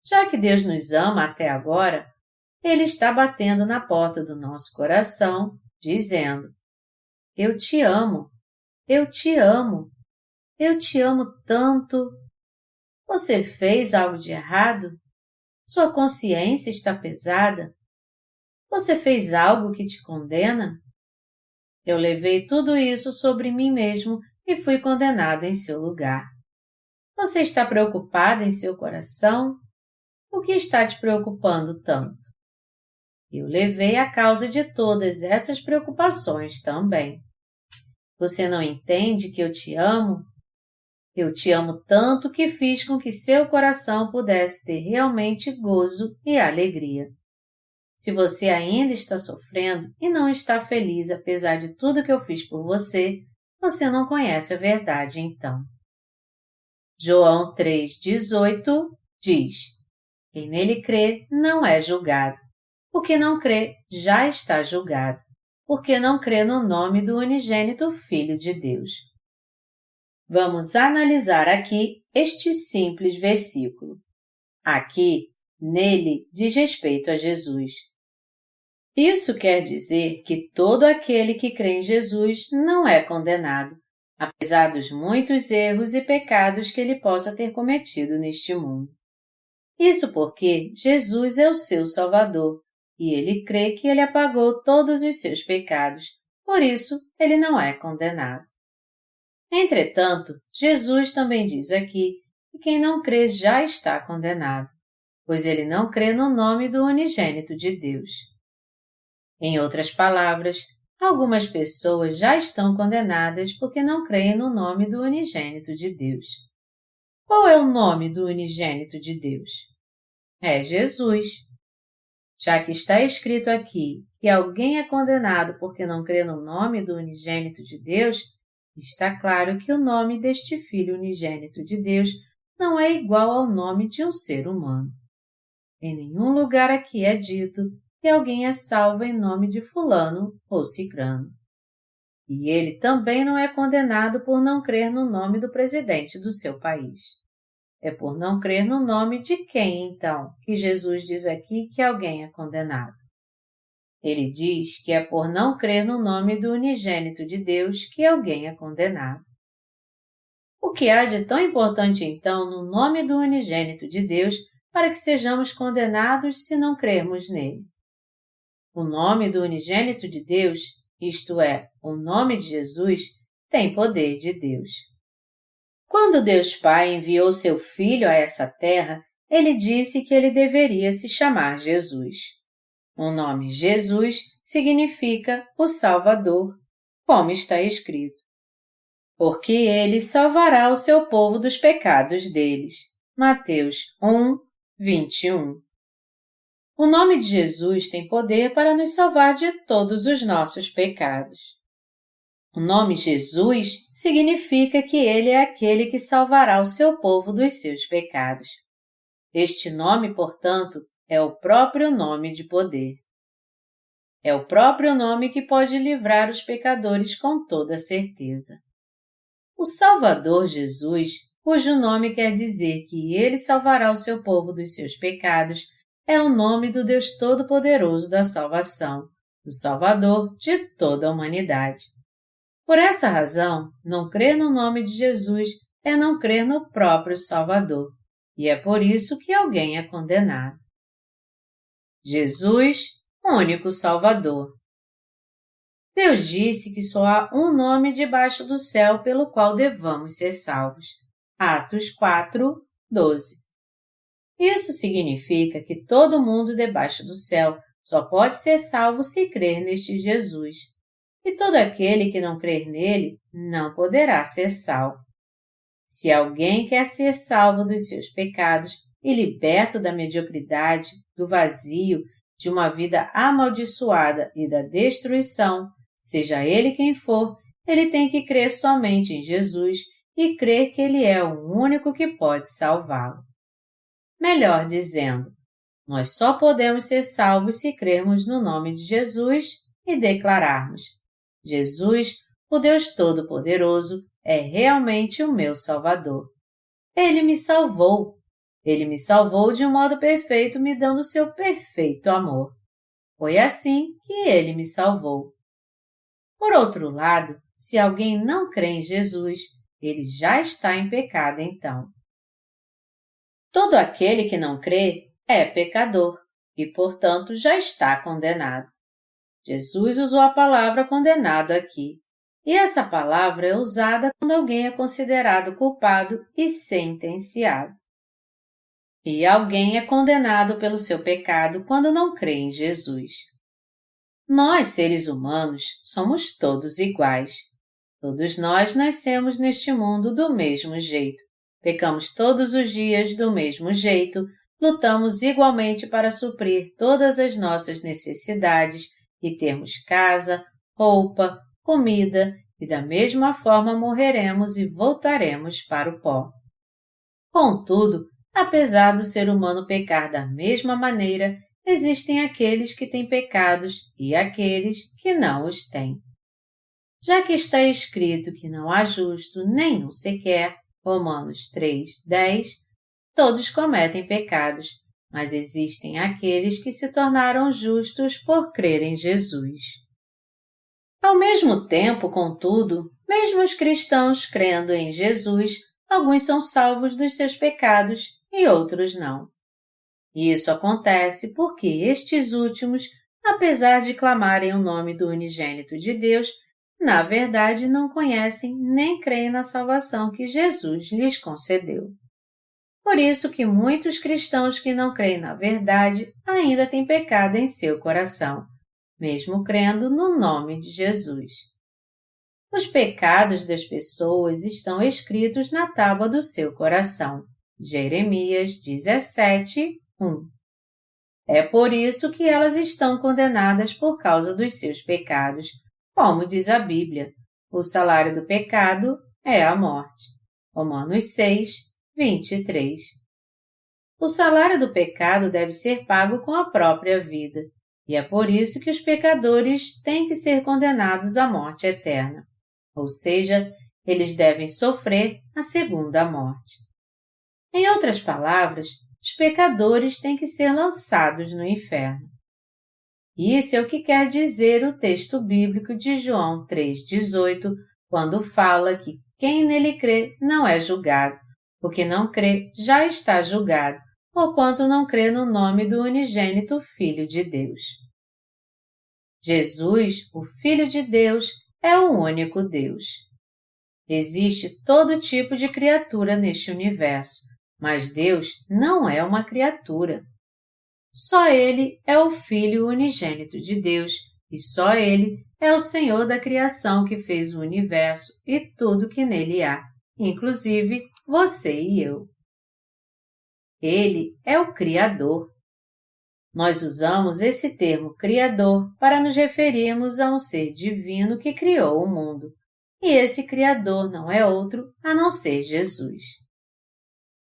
Já que Deus nos ama até agora, Ele está batendo na porta do nosso coração, dizendo: eu te amo, eu te amo, eu te amo tanto. Você fez algo de errado? Sua consciência está pesada? Você fez algo que te condena? Eu levei tudo isso sobre mim mesmo e fui condenado em seu lugar. Você está preocupado em seu coração? O que está te preocupando tanto? Eu levei a causa de todas essas preocupações também. Você não entende que eu te amo? Eu te amo tanto que fiz com que seu coração pudesse ter realmente gozo e alegria. Se você ainda está sofrendo e não está feliz apesar de tudo que eu fiz por você, você não conhece a verdade então. João 3,18 diz: quem nele crê não é julgado. O que não crê já está julgado, porque não crê no nome do unigênito Filho de Deus. Vamos analisar aqui este simples versículo. Aqui, nele, diz respeito a Jesus. Isso quer dizer que todo aquele que crê em Jesus não é condenado, apesar dos muitos erros e pecados que ele possa ter cometido neste mundo. Isso porque Jesus é o seu Salvador, e ele crê que ele apagou todos os seus pecados, por isso ele não é condenado. Entretanto, Jesus também diz aqui que quem não crê já está condenado, pois ele não crê no nome do unigênito de Deus. Em outras palavras, algumas pessoas já estão condenadas porque não creem no nome do unigênito de Deus. Qual é o nome do unigênito de Deus? É Jesus. Já que está escrito aqui que alguém é condenado porque não crê no nome do unigênito de Deus, está claro que o nome deste Filho unigênito de Deus não é igual ao nome de um ser humano. Em nenhum lugar aqui é dito que alguém é salvo em nome de fulano ou cicrano. E ele também não é condenado por não crer no nome do presidente do seu país. É por não crer no nome de quem, então, que Jesus diz aqui que alguém é condenado. Ele diz que é por não crer no nome do unigênito de Deus que alguém é condenado. O que há de tão importante, então, no nome do unigênito de Deus para que sejamos condenados se não crermos nele? O nome do unigênito de Deus, isto é, o nome de Jesus, tem poder de Deus. Quando Deus Pai enviou seu Filho a essa terra, ele disse que ele deveria se chamar Jesus. O nome Jesus significa o Salvador, como está escrito. Porque ele salvará o seu povo dos pecados deles. Mateus 1:21. O nome de Jesus tem poder para nos salvar de todos os nossos pecados. O nome Jesus significa que ele é aquele que salvará o seu povo dos seus pecados. Este nome, portanto, é o próprio nome de poder. É o próprio nome que pode livrar os pecadores com toda certeza. O Salvador Jesus, cujo nome quer dizer que ele salvará o seu povo dos seus pecados, é o nome do Deus Todo-Poderoso da salvação, do Salvador de toda a humanidade. Por essa razão, não crer no nome de Jesus é não crer no próprio Salvador, e é por isso que alguém é condenado. Jesus, único Salvador. Deus disse que só há um nome debaixo do céu pelo qual devamos ser salvos. Atos 4:12. Isso significa que todo mundo debaixo do céu só pode ser salvo se crer neste Jesus. E todo aquele que não crer nele não poderá ser salvo. Se alguém quer ser salvo dos seus pecados e liberto da mediocridade, do vazio, de uma vida amaldiçoada e da destruição, seja ele quem for, ele tem que crer somente em Jesus e crer que ele é o único que pode salvá-lo. Melhor dizendo, nós só podemos ser salvos se crermos no nome de Jesus e declararmos: Jesus, o Deus Todo-Poderoso, é realmente o meu Salvador. Ele me salvou. Ele me salvou de um modo perfeito, me dando seu perfeito amor. Foi assim que ele me salvou. Por outro lado, se alguém não crê em Jesus, ele já está em pecado então. Todo aquele que não crê é pecador e, portanto, já está condenado. Jesus usou a palavra condenado aqui, e essa palavra é usada quando alguém é considerado culpado e sentenciado. E alguém é condenado pelo seu pecado quando não crê em Jesus. Nós, seres humanos, somos todos iguais. Todos nós nascemos neste mundo do mesmo jeito. Pecamos todos os dias do mesmo jeito, lutamos igualmente para suprir todas as nossas necessidades e termos casa, roupa, comida, e da mesma forma morreremos e voltaremos para o pó. Contudo, apesar do ser humano pecar da mesma maneira, existem aqueles que têm pecados e aqueles que não os têm. Já que está escrito que não há justo nenhum sequer, Romanos 3:10, todos cometem pecados, mas existem aqueles que se tornaram justos por crer em Jesus. Ao mesmo tempo, contudo, mesmo os cristãos crendo em Jesus, alguns são salvos dos seus pecados e outros não. Isso acontece porque estes últimos, apesar de clamarem o nome do unigênito de Deus, na verdade não conhecem nem creem na salvação que Jesus lhes concedeu. Por isso que muitos cristãos que não creem na verdade ainda têm pecado em seu coração, mesmo crendo no nome de Jesus. Os pecados das pessoas estão escritos na tábua do seu coração. Jeremias 17:1. É por isso que elas estão condenadas por causa dos seus pecados, como diz a Bíblia. O salário do pecado é a morte. Romanos 6:23. O salário do pecado deve ser pago com a própria vida, e é por isso que os pecadores têm que ser condenados à morte eterna. Ou seja, eles devem sofrer a segunda morte. Em outras palavras, os pecadores têm que ser lançados no inferno. Isso é o que quer dizer o texto bíblico de João 3:18, quando fala que quem nele crê não é julgado, o que não crê já está julgado, porquanto não crê no nome do unigênito Filho de Deus. Jesus, o Filho de Deus, é o único Deus. Existe todo tipo de criatura neste universo, mas Deus não é uma criatura. Só Ele é o Filho unigênito de Deus, e só Ele é o Senhor da criação que fez o universo e tudo que nele há, inclusive você e eu. Ele é o Criador. Nós usamos esse termo Criador para nos referirmos a um ser divino que criou o mundo, e esse Criador não é outro a não ser Jesus.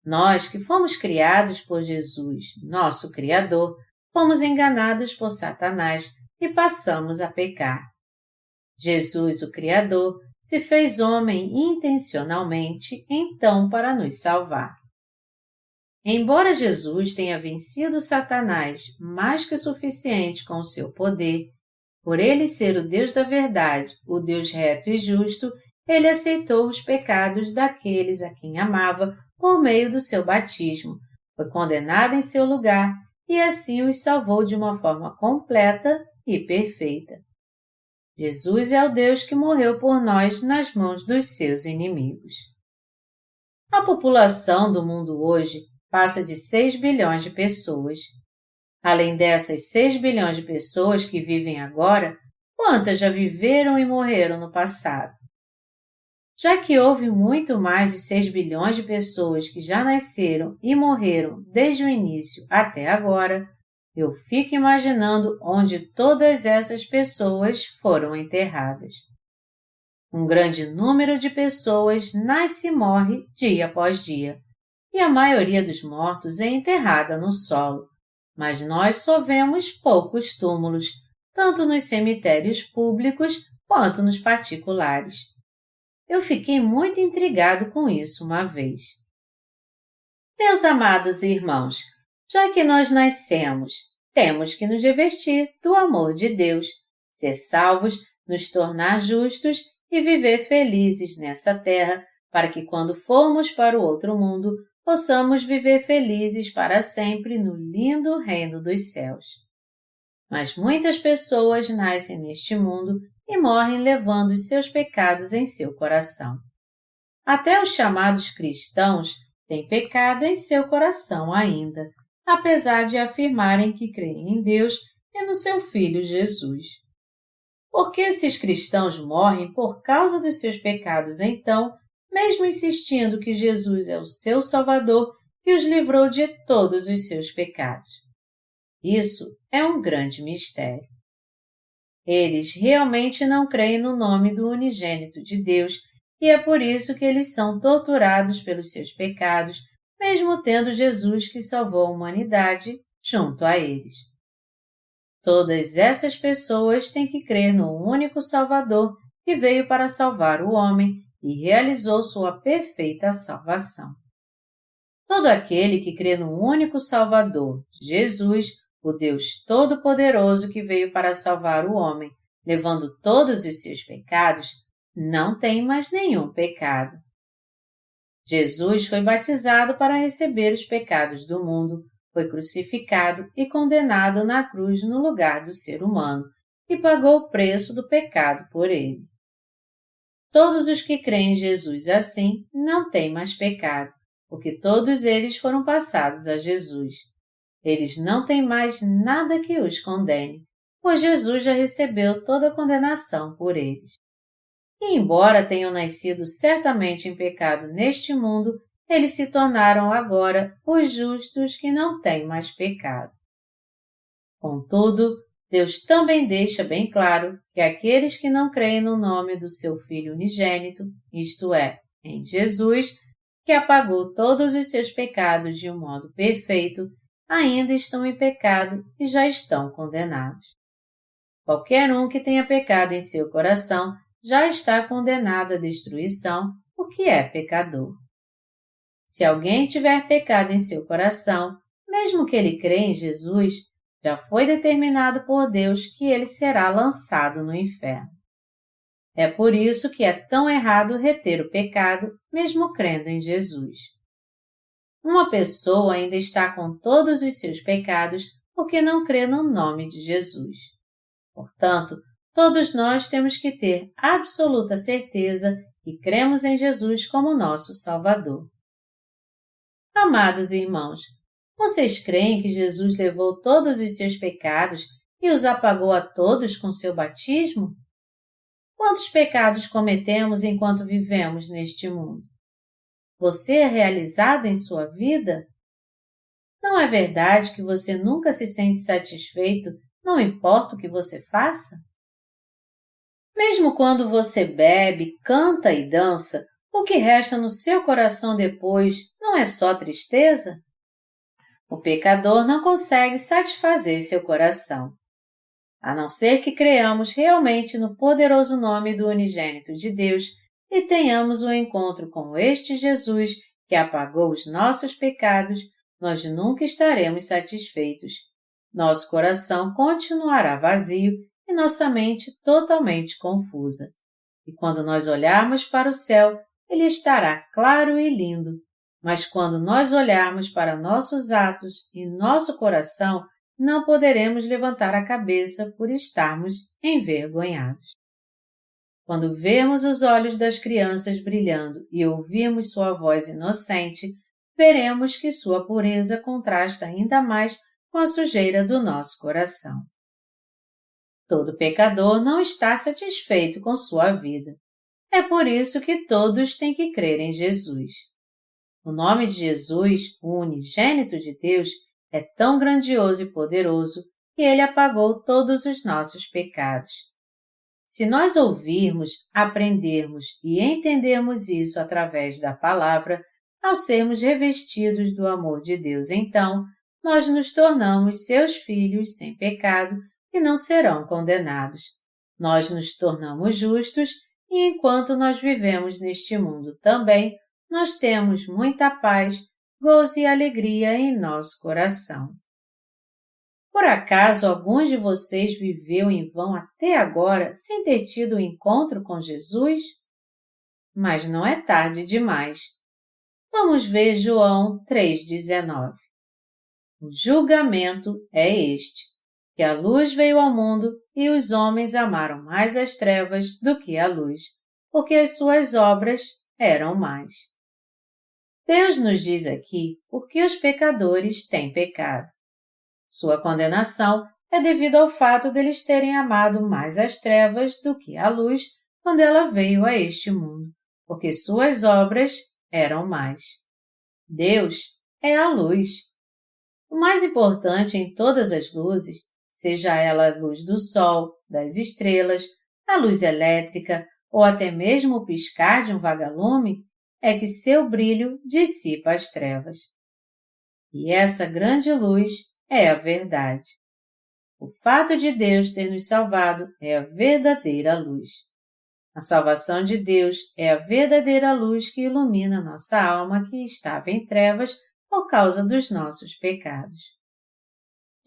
Nós que fomos criados por Jesus, nosso Criador, fomos enganados por Satanás e passamos a pecar. Jesus, o Criador, se fez homem intencionalmente, então, para nos salvar. Embora Jesus tenha vencido Satanás mais que o suficiente com o seu poder, por ele ser o Deus da verdade, o Deus reto e justo, ele aceitou os pecados daqueles a quem amava por meio do seu batismo, foi condenado em seu lugar e assim os salvou de uma forma completa e perfeita. Jesus é o Deus que morreu por nós nas mãos dos seus inimigos. A população do mundo hoje passa de 6 bilhões de pessoas. Além dessas 6 bilhões de pessoas que vivem agora, quantas já viveram e morreram no passado? Já que houve muito mais de 6 bilhões de pessoas que já nasceram e morreram desde o início até agora, eu fico imaginando onde todas essas pessoas foram enterradas. Um grande número de pessoas nasce e morre dia após dia, e a maioria dos mortos é enterrada no solo, mas nós só vemos poucos túmulos, tanto nos cemitérios públicos quanto nos particulares. Eu fiquei muito intrigado com isso uma vez. Meus amados irmãos, já que nós nascemos, temos que nos revestir do amor de Deus, ser salvos nos tornar justos e viver felizes nessa terra, para que quando formos para o outro mundo, possamos viver felizes para sempre no lindo reino dos céus. Mas muitas pessoas nascem neste mundo e morrem levando os seus pecados em seu coração. Até os chamados cristãos têm pecado em seu coração ainda, apesar de afirmarem que creem em Deus e no seu Filho Jesus. Por que esses cristãos morrem por causa dos seus pecados então, mesmo insistindo que Jesus é o seu Salvador e os livrou de todos os seus pecados? Isso é um grande mistério. Eles realmente não creem no nome do unigênito de Deus e é por isso que eles são torturados pelos seus pecados, mesmo tendo Jesus que salvou a humanidade junto a eles. Todas essas pessoas têm que crer no único Salvador que veio para salvar o homem e realizou sua perfeita salvação. Todo aquele que crê no único Salvador, Jesus, o Deus Todo-Poderoso que veio para salvar o homem, levando todos os seus pecados, não tem mais nenhum pecado. Jesus foi batizado para receber os pecados do mundo, foi crucificado e condenado na cruz no lugar do ser humano e pagou o preço do pecado por ele. Todos os que creem em Jesus assim não têm mais pecado, porque todos eles foram passados a Jesus. Eles não têm mais nada que os condene, pois Jesus já recebeu toda a condenação por eles. E embora tenham nascido certamente em pecado neste mundo, eles se tornaram agora os justos que não têm mais pecado. Contudo, Deus também deixa bem claro que aqueles que não creem no nome do seu Filho unigênito, isto é, em Jesus, que apagou todos os seus pecados de um modo perfeito, ainda estão em pecado e já estão condenados. Qualquer um que tenha pecado em seu coração já está condenado à destruição, porque é pecador. Se alguém tiver pecado em seu coração, mesmo que ele crê em Jesus, já foi determinado por Deus que ele será lançado no inferno. É por isso que é tão errado reter o pecado, mesmo crendo em Jesus. Uma pessoa ainda está com todos os seus pecados porque não crê no nome de Jesus. Portanto, todos nós temos que ter absoluta certeza que cremos em Jesus como nosso Salvador. Amados irmãos, vocês creem que Jesus levou todos os seus pecados e os apagou a todos com seu batismo? Quantos pecados cometemos enquanto vivemos neste mundo? Você é realizado em sua vida? Não é verdade que você nunca se sente satisfeito, não importa o que você faça? Mesmo quando você bebe, canta e dança, o que resta no seu coração depois não é só tristeza? O pecador não consegue satisfazer seu coração. A não ser que creamos realmente no poderoso nome do unigênito de Deus e tenhamos um encontro com este Jesus que apagou os nossos pecados, nós nunca estaremos satisfeitos. Nosso coração continuará vazio e nossa mente totalmente confusa. E quando nós olharmos para o céu, ele estará claro e lindo. Mas quando nós olharmos para nossos atos e nosso coração, não poderemos levantar a cabeça por estarmos envergonhados. Quando vemos os olhos das crianças brilhando e ouvirmos sua voz inocente, veremos que sua pureza contrasta ainda mais com a sujeira do nosso coração. Todo pecador não está satisfeito com sua vida. É por isso que todos têm que crer em Jesus. O nome de Jesus, o unigênito de Deus, é tão grandioso e poderoso que ele apagou todos os nossos pecados. Se nós ouvirmos, aprendermos e entendermos isso através da palavra, ao sermos revestidos do amor de Deus, então, nós nos tornamos seus filhos sem pecado e não serão condenados. Nós nos tornamos justos e enquanto nós vivemos neste mundo também, nós temos muita paz, gozo e alegria em nosso coração. Por acaso alguns de vocês viveu em vão até agora sem ter tido um encontro com Jesus? Mas não é tarde demais. Vamos ver João 3,19. O julgamento é este, que a luz veio ao mundo e os homens amaram mais as trevas do que a luz, porque as suas obras eram más. Deus nos diz aqui porque os pecadores têm pecado. Sua condenação é devido ao fato deles terem amado mais as trevas do que a luz quando ela veio a este mundo, porque suas obras eram más. Deus é a luz. O mais importante em todas as luzes, seja ela a luz do sol, das estrelas, a luz elétrica ou até mesmo o piscar de um vagalume, é que seu brilho dissipa as trevas. E essa grande luz é a verdade. O fato de Deus ter nos salvado é a verdadeira luz. A salvação de Deus é a verdadeira luz que ilumina nossa alma que estava em trevas por causa dos nossos pecados.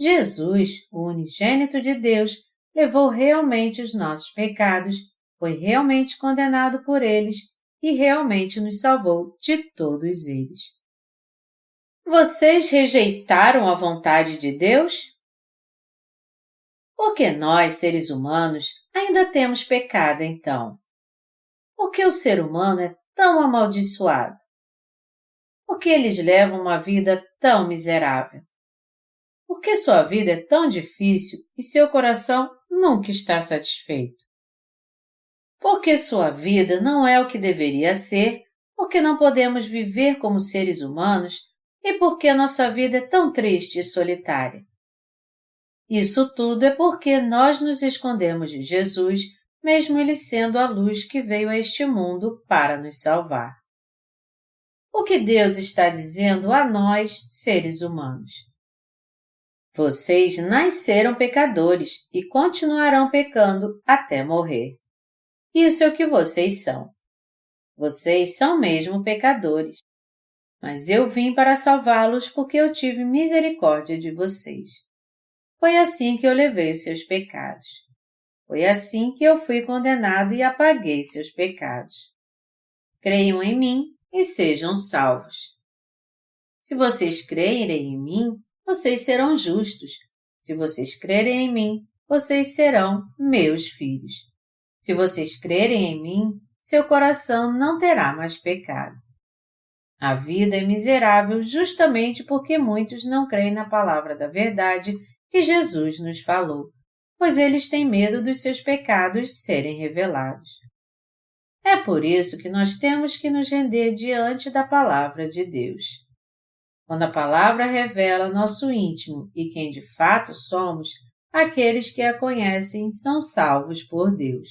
Jesus, o unigênito de Deus, levou realmente os nossos pecados, foi realmente condenado por eles e realmente nos salvou de todos eles. Vocês rejeitaram a vontade de Deus? Por que nós, seres humanos, ainda temos pecado então? Por que o ser humano é tão amaldiçoado? Por que eles levam uma vida tão miserável? Por que sua vida é tão difícil e seu coração nunca está satisfeito? Por que sua vida não é o que deveria ser? Porque não podemos viver como seres humanos? E por que nossa vida é tão triste e solitária? Isso tudo é porque nós nos escondemos de Jesus, mesmo Ele sendo a luz que veio a este mundo para nos salvar. O que Deus está dizendo a nós, seres humanos? Vocês nasceram pecadores e continuarão pecando até morrer. Isso é o que vocês são. Vocês são mesmo pecadores. Mas eu vim para salvá-los porque eu tive misericórdia de vocês. Foi assim que eu levei os seus pecados. Foi assim que eu fui condenado e apaguei seus pecados. Creiam em mim e sejam salvos. Se vocês crerem em mim, vocês serão justos. Se vocês crerem em mim, vocês serão meus filhos. Se vocês crerem em mim, seu coração não terá mais pecado. A vida é miserável justamente porque muitos não creem na palavra da verdade que Jesus nos falou, pois eles têm medo dos seus pecados serem revelados. É por isso que nós temos que nos render diante da palavra de Deus. Quando a palavra revela nosso íntimo e quem de fato somos, aqueles que a conhecem são salvos por Deus.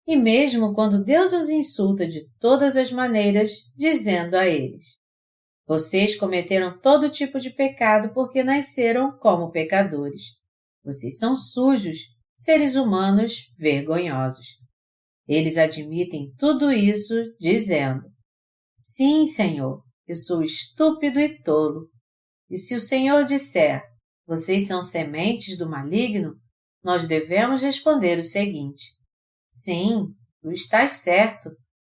E mesmo quando Deus os insulta de todas as maneiras, dizendo a eles: vocês cometeram todo tipo de pecado porque nasceram como pecadores. Vocês são sujos, seres humanos vergonhosos. Eles admitem tudo isso, dizendo: sim, Senhor, eu sou estúpido e tolo. E se o Senhor disser: vocês são sementes do maligno, nós devemos responder o seguinte: sim, tu estás certo.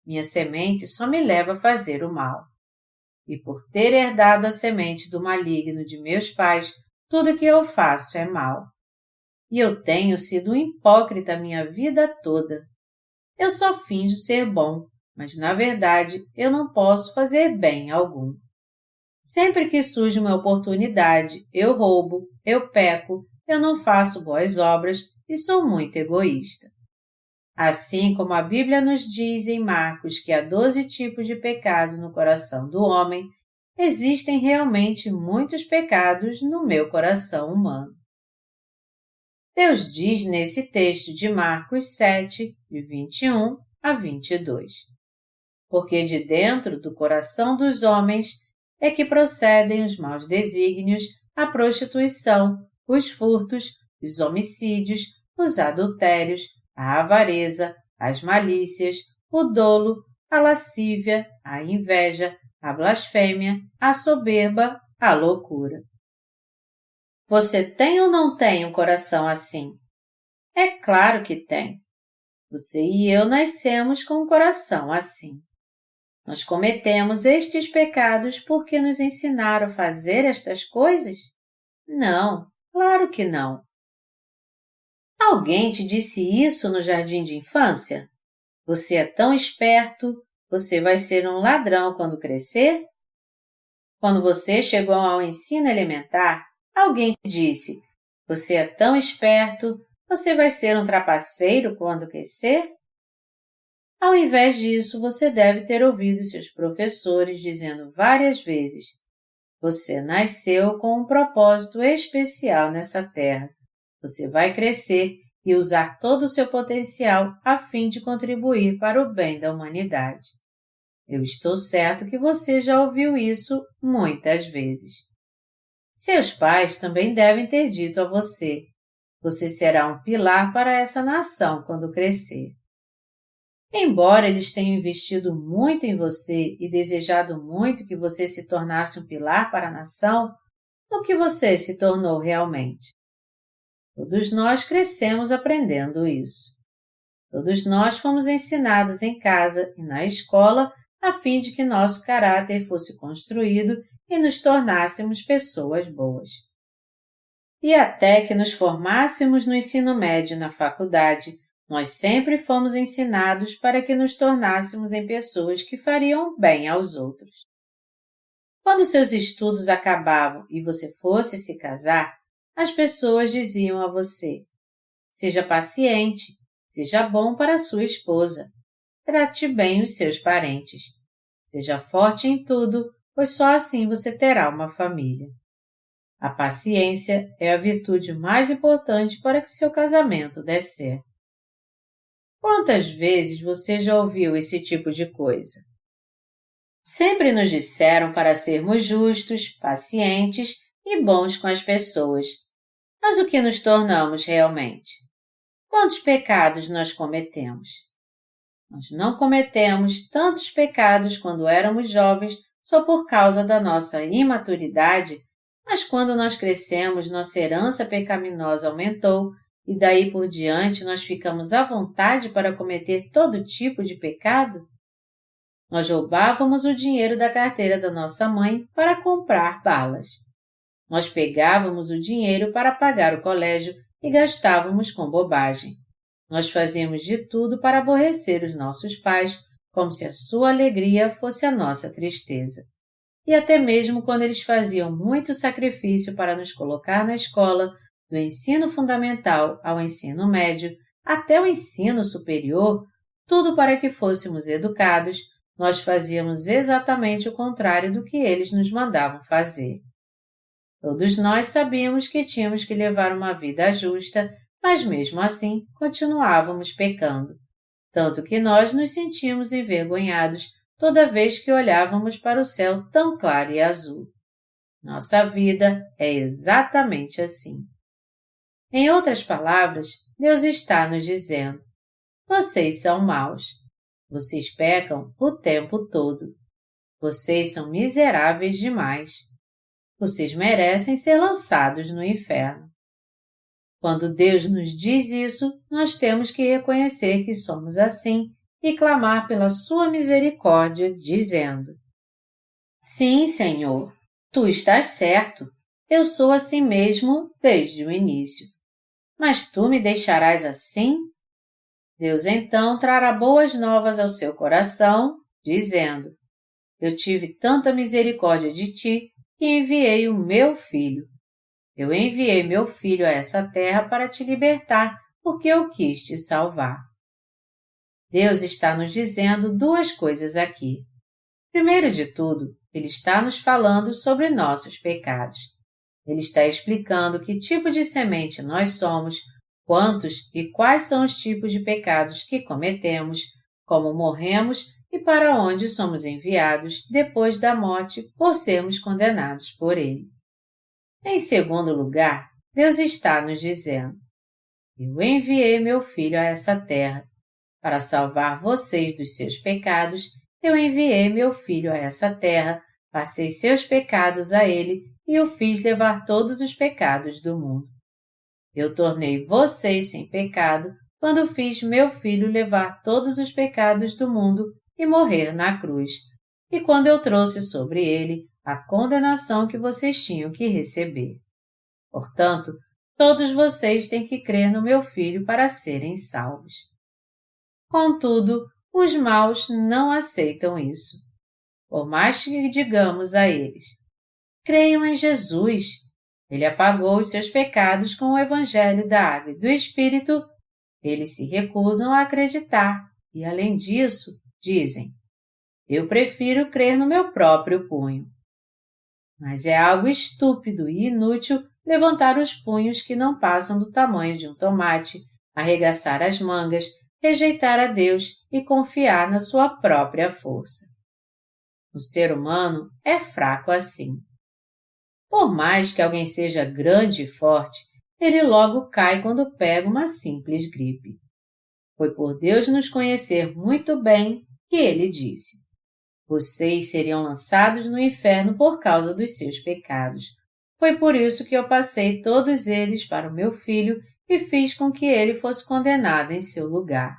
Minha semente só me leva a fazer o mal. E por ter herdado a semente do maligno de meus pais, tudo que eu faço é mal. E eu tenho sido um hipócrita a minha vida toda. Eu só finjo ser bom, mas na verdade eu não posso fazer bem algum. Sempre que surge uma oportunidade, eu roubo, eu peco, eu não faço boas obras e sou muito egoísta. Assim como a Bíblia nos diz em Marcos que há 12 tipos de pecado no coração do homem, existem realmente muitos pecados no meu coração humano. Deus diz nesse texto de Marcos 7, de 21 a 22. Porque de dentro do coração dos homens é que procedem os maus desígnios, a prostituição, os furtos, os homicídios, os adultérios, a avareza, as malícias, o dolo, a lascívia, a inveja, a blasfêmia, a soberba, a loucura. Você tem ou não tem um coração assim? É claro que tem. Você e eu nascemos com um coração assim. Nós cometemos estes pecados porque nos ensinaram a fazer estas coisas? Não, claro que não. Alguém te disse isso no jardim de infância? Você é tão esperto, você vai ser um ladrão quando crescer? Quando você chegou ao ensino elementar, alguém te disse: você é tão esperto, você vai ser um trapaceiro quando crescer? Ao invés disso, você deve ter ouvido seus professores dizendo várias vezes: você nasceu com um propósito especial nessa terra. Você vai crescer e usar todo o seu potencial a fim de contribuir para o bem da humanidade. Eu estou certo que você já ouviu isso muitas vezes. Seus pais também devem ter dito a você: você será um pilar para essa nação quando crescer. Embora eles tenham investido muito em você e desejado muito que você se tornasse um pilar para a nação, no que você se tornou realmente? Todos nós crescemos aprendendo isso. Todos nós fomos ensinados em casa e na escola a fim de que nosso caráter fosse construído e nos tornássemos pessoas boas. E até que nos formássemos no ensino médio e na faculdade, nós sempre fomos ensinados para que nos tornássemos em pessoas que fariam bem aos outros. Quando seus estudos acabavam e você fosse se casar, as pessoas diziam a você: seja paciente, seja bom para sua esposa, trate bem os seus parentes, seja forte em tudo, pois só assim você terá uma família. A paciência é a virtude mais importante para que seu casamento dê certo. Quantas vezes você já ouviu esse tipo de coisa? Sempre nos disseram para sermos justos, pacientes e bons com as pessoas. Mas o que nos tornamos realmente? Quantos pecados nós cometemos? Nós não cometemos tantos pecados quando éramos jovens só por causa da nossa imaturidade, mas quando nós crescemos, nossa herança pecaminosa aumentou e daí por diante nós ficamos à vontade para cometer todo tipo de pecado? Nós roubávamos o dinheiro da carteira da nossa mãe para comprar balas. Nós pegávamos o dinheiro para pagar o colégio e gastávamos com bobagem. Nós fazíamos de tudo para aborrecer os nossos pais, como se a sua alegria fosse a nossa tristeza. E até mesmo quando eles faziam muito sacrifício para nos colocar na escola, do ensino fundamental ao ensino médio, até o ensino superior, tudo para que fôssemos educados, nós fazíamos exatamente o contrário do que eles nos mandavam fazer. Todos nós sabíamos que tínhamos que levar uma vida justa, mas mesmo assim continuávamos pecando, tanto que nós nos sentíamos envergonhados toda vez que olhávamos para o céu tão claro e azul. Nossa vida é exatamente assim. Em outras palavras, Deus está nos dizendo: vocês são maus. Vocês pecam o tempo todo. Vocês são miseráveis demais. Vocês merecem ser lançados no inferno. Quando Deus nos diz isso, nós temos que reconhecer que somos assim e clamar pela sua misericórdia, dizendo: sim, Senhor, tu estás certo. Eu sou assim mesmo desde o início. Mas tu me deixarás assim? Deus então trará boas novas ao seu coração, dizendo: eu tive tanta misericórdia de ti que enviei o meu filho. Eu enviei meu filho a essa terra para te libertar, porque eu quis te salvar. Deus está nos dizendo duas coisas aqui. Primeiro de tudo, Ele está nos falando sobre nossos pecados. Ele está explicando que tipo de semente nós somos, quantos e quais são os tipos de pecados que cometemos, como morremos e para onde somos enviados depois da morte por sermos condenados por Ele. Em segundo lugar, Deus está nos dizendo: eu enviei meu filho a essa terra. Para salvar vocês dos seus pecados, eu enviei meu filho a essa terra, passei seus pecados a ele e o fiz levar todos os pecados do mundo. Eu tornei vocês sem pecado quando fiz meu Filho levar todos os pecados do mundo e morrer na cruz, e quando eu trouxe sobre ele a condenação que vocês tinham que receber. Portanto, todos vocês têm que crer no meu Filho para serem salvos. Contudo, os maus não aceitam isso. Por mais que digamos a eles, creiam em Jesus, ele apagou os seus pecados com o Evangelho da Água e do Espírito, eles se recusam a acreditar e, além disso, dizem, eu prefiro crer no meu próprio punho. Mas é algo estúpido e inútil levantar os punhos que não passam do tamanho de um tomate, arregaçar as mangas, rejeitar a Deus e confiar na sua própria força. O ser humano é fraco assim. Por mais que alguém seja grande e forte, ele logo cai quando pega uma simples gripe. Foi por Deus nos conhecer muito bem que ele disse, vocês seriam lançados no inferno por causa dos seus pecados. Foi por isso que eu passei todos eles para o meu Filho e fiz com que ele fosse condenado em seu lugar.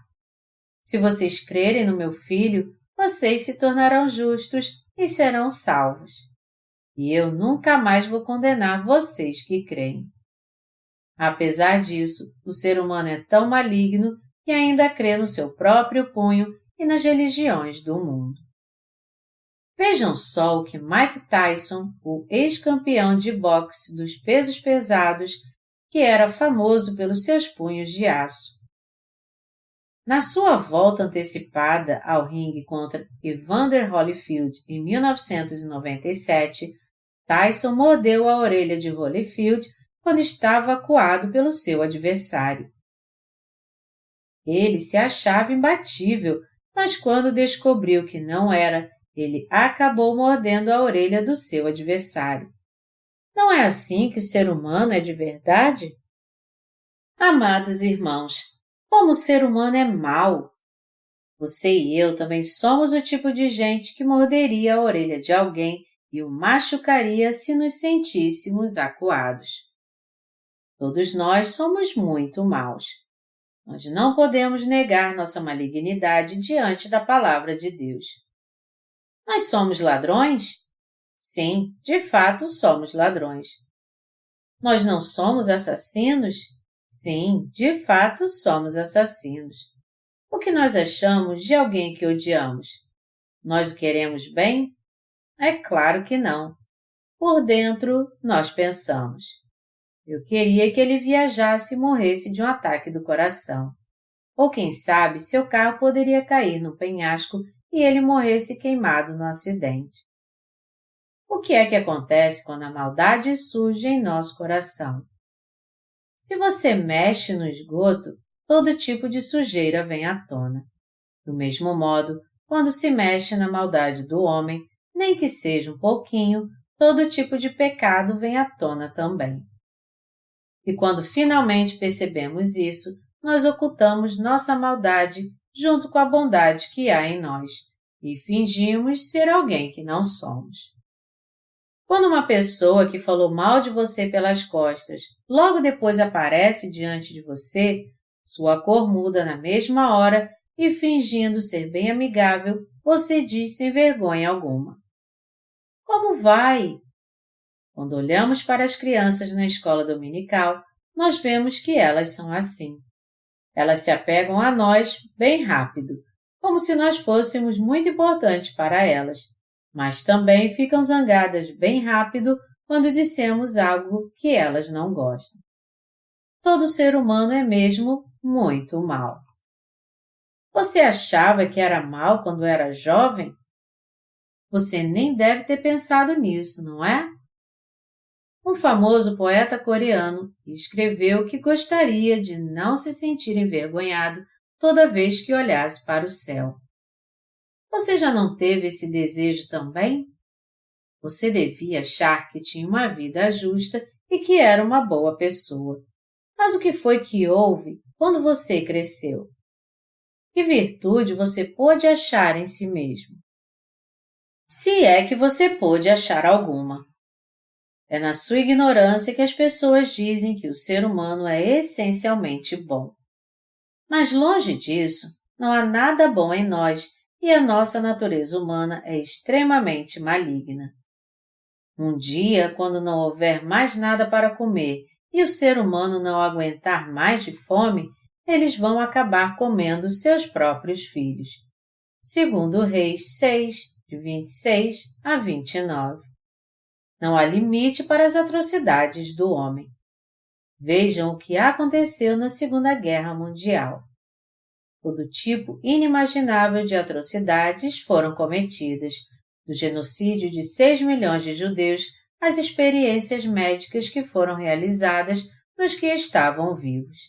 Se vocês crerem no meu Filho, vocês se tornarão justos e serão salvos. E eu nunca mais vou condenar vocês que creem. Apesar disso, o ser humano é tão maligno que ainda crê no seu próprio punho e nas religiões do mundo. Vejam só o que Mike Tyson, o ex-campeão de boxe dos pesos pesados, que era famoso pelos seus punhos de aço. Na sua volta antecipada ao ringue contra Evander Holyfield em 1997, Tyson mordeu a orelha de Holyfield quando estava acuado pelo seu adversário. Ele se achava imbatível, mas quando descobriu que não era, ele acabou mordendo a orelha do seu adversário. Não é assim que o ser humano é de verdade? Amados irmãos, como o ser humano é mau! Você e eu também somos o tipo de gente que morderia a orelha de alguém e o machucaria se nos sentíssemos acuados. Todos nós somos muito maus. Nós não podemos negar nossa malignidade diante da palavra de Deus. Nós somos ladrões? Sim, de fato somos ladrões. Nós não somos assassinos? Sim, de fato somos assassinos. O que nós achamos de alguém que odiamos? Nós o queremos bem? É claro que não. Por dentro, nós pensamos. Eu queria que ele viajasse e morresse de um ataque do coração. Ou quem sabe, seu carro poderia cair no penhasco e ele morresse queimado no acidente. O que é que acontece quando a maldade surge em nosso coração? Se você mexe no esgoto, todo tipo de sujeira vem à tona. Do mesmo modo, quando se mexe na maldade do homem, nem que seja um pouquinho, todo tipo de pecado vem à tona também. E quando finalmente percebemos isso, nós ocultamos nossa maldade junto com a bondade que há em nós e fingimos ser alguém que não somos. Quando uma pessoa que falou mal de você pelas costas logo depois aparece diante de você, sua cor muda na mesma hora e, fingindo ser bem amigável, você diz sem vergonha alguma: Como vai? Quando olhamos para as crianças na escola dominical, nós vemos que elas são assim. Elas se apegam a nós bem rápido, como se nós fôssemos muito importantes para elas, mas também ficam zangadas bem rápido quando dissemos algo que elas não gostam. Todo ser humano é mesmo muito mau. Você achava que era mau quando era jovem? Você nem deve ter pensado nisso, não é? Um famoso poeta coreano escreveu que gostaria de não se sentir envergonhado toda vez que olhasse para o céu. Você já não teve esse desejo também? Você devia achar que tinha uma vida justa e que era uma boa pessoa. Mas o que foi que houve quando você cresceu? Que virtude você pôde achar em si mesmo? Se é que você pôde achar alguma. É na sua ignorância que as pessoas dizem que o ser humano é essencialmente bom. Mas longe disso, não há nada bom em nós e a nossa natureza humana é extremamente maligna. Um dia, quando não houver mais nada para comer e o ser humano não aguentar mais de fome, eles vão acabar comendo seus próprios filhos. Segundo Reis 6, de 26 a 29. Não há limite para as atrocidades do homem. Vejam o que aconteceu na Segunda Guerra Mundial. Todo tipo inimaginável de atrocidades foram cometidas, do genocídio de 6 milhões de judeus às experiências médicas que foram realizadas nos que estavam vivos.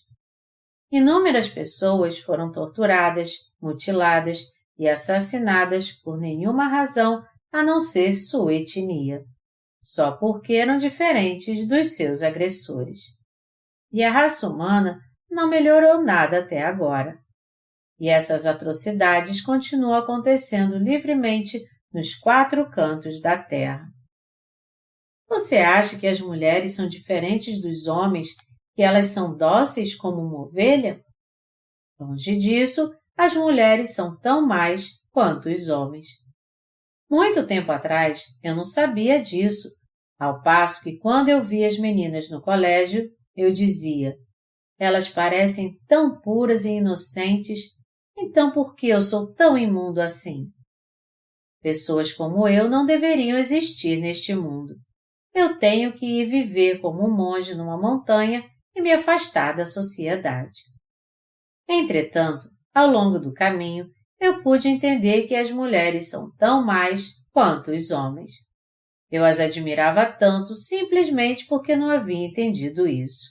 Inúmeras pessoas foram torturadas, mutiladas e assassinadas por nenhuma razão a não ser sua etnia, só porque eram diferentes dos seus agressores. E a raça humana não melhorou nada até agora. E essas atrocidades continuam acontecendo livremente nos 4 cantos da Terra. Você acha que as mulheres são diferentes dos homens, que elas são dóceis como uma ovelha? Longe disso, as mulheres são tão mais quanto os homens. Muito tempo atrás, eu não sabia disso, ao passo que quando eu via as meninas no colégio, eu dizia, elas parecem tão puras e inocentes, então por que eu sou tão imundo assim? Pessoas como eu não deveriam existir neste mundo. Eu tenho que ir viver como um monge numa montanha e me afastar da sociedade. Entretanto, ao longo do caminho, eu pude entender que as mulheres são tão mais quanto os homens. Eu as admirava tanto simplesmente porque não havia entendido isso.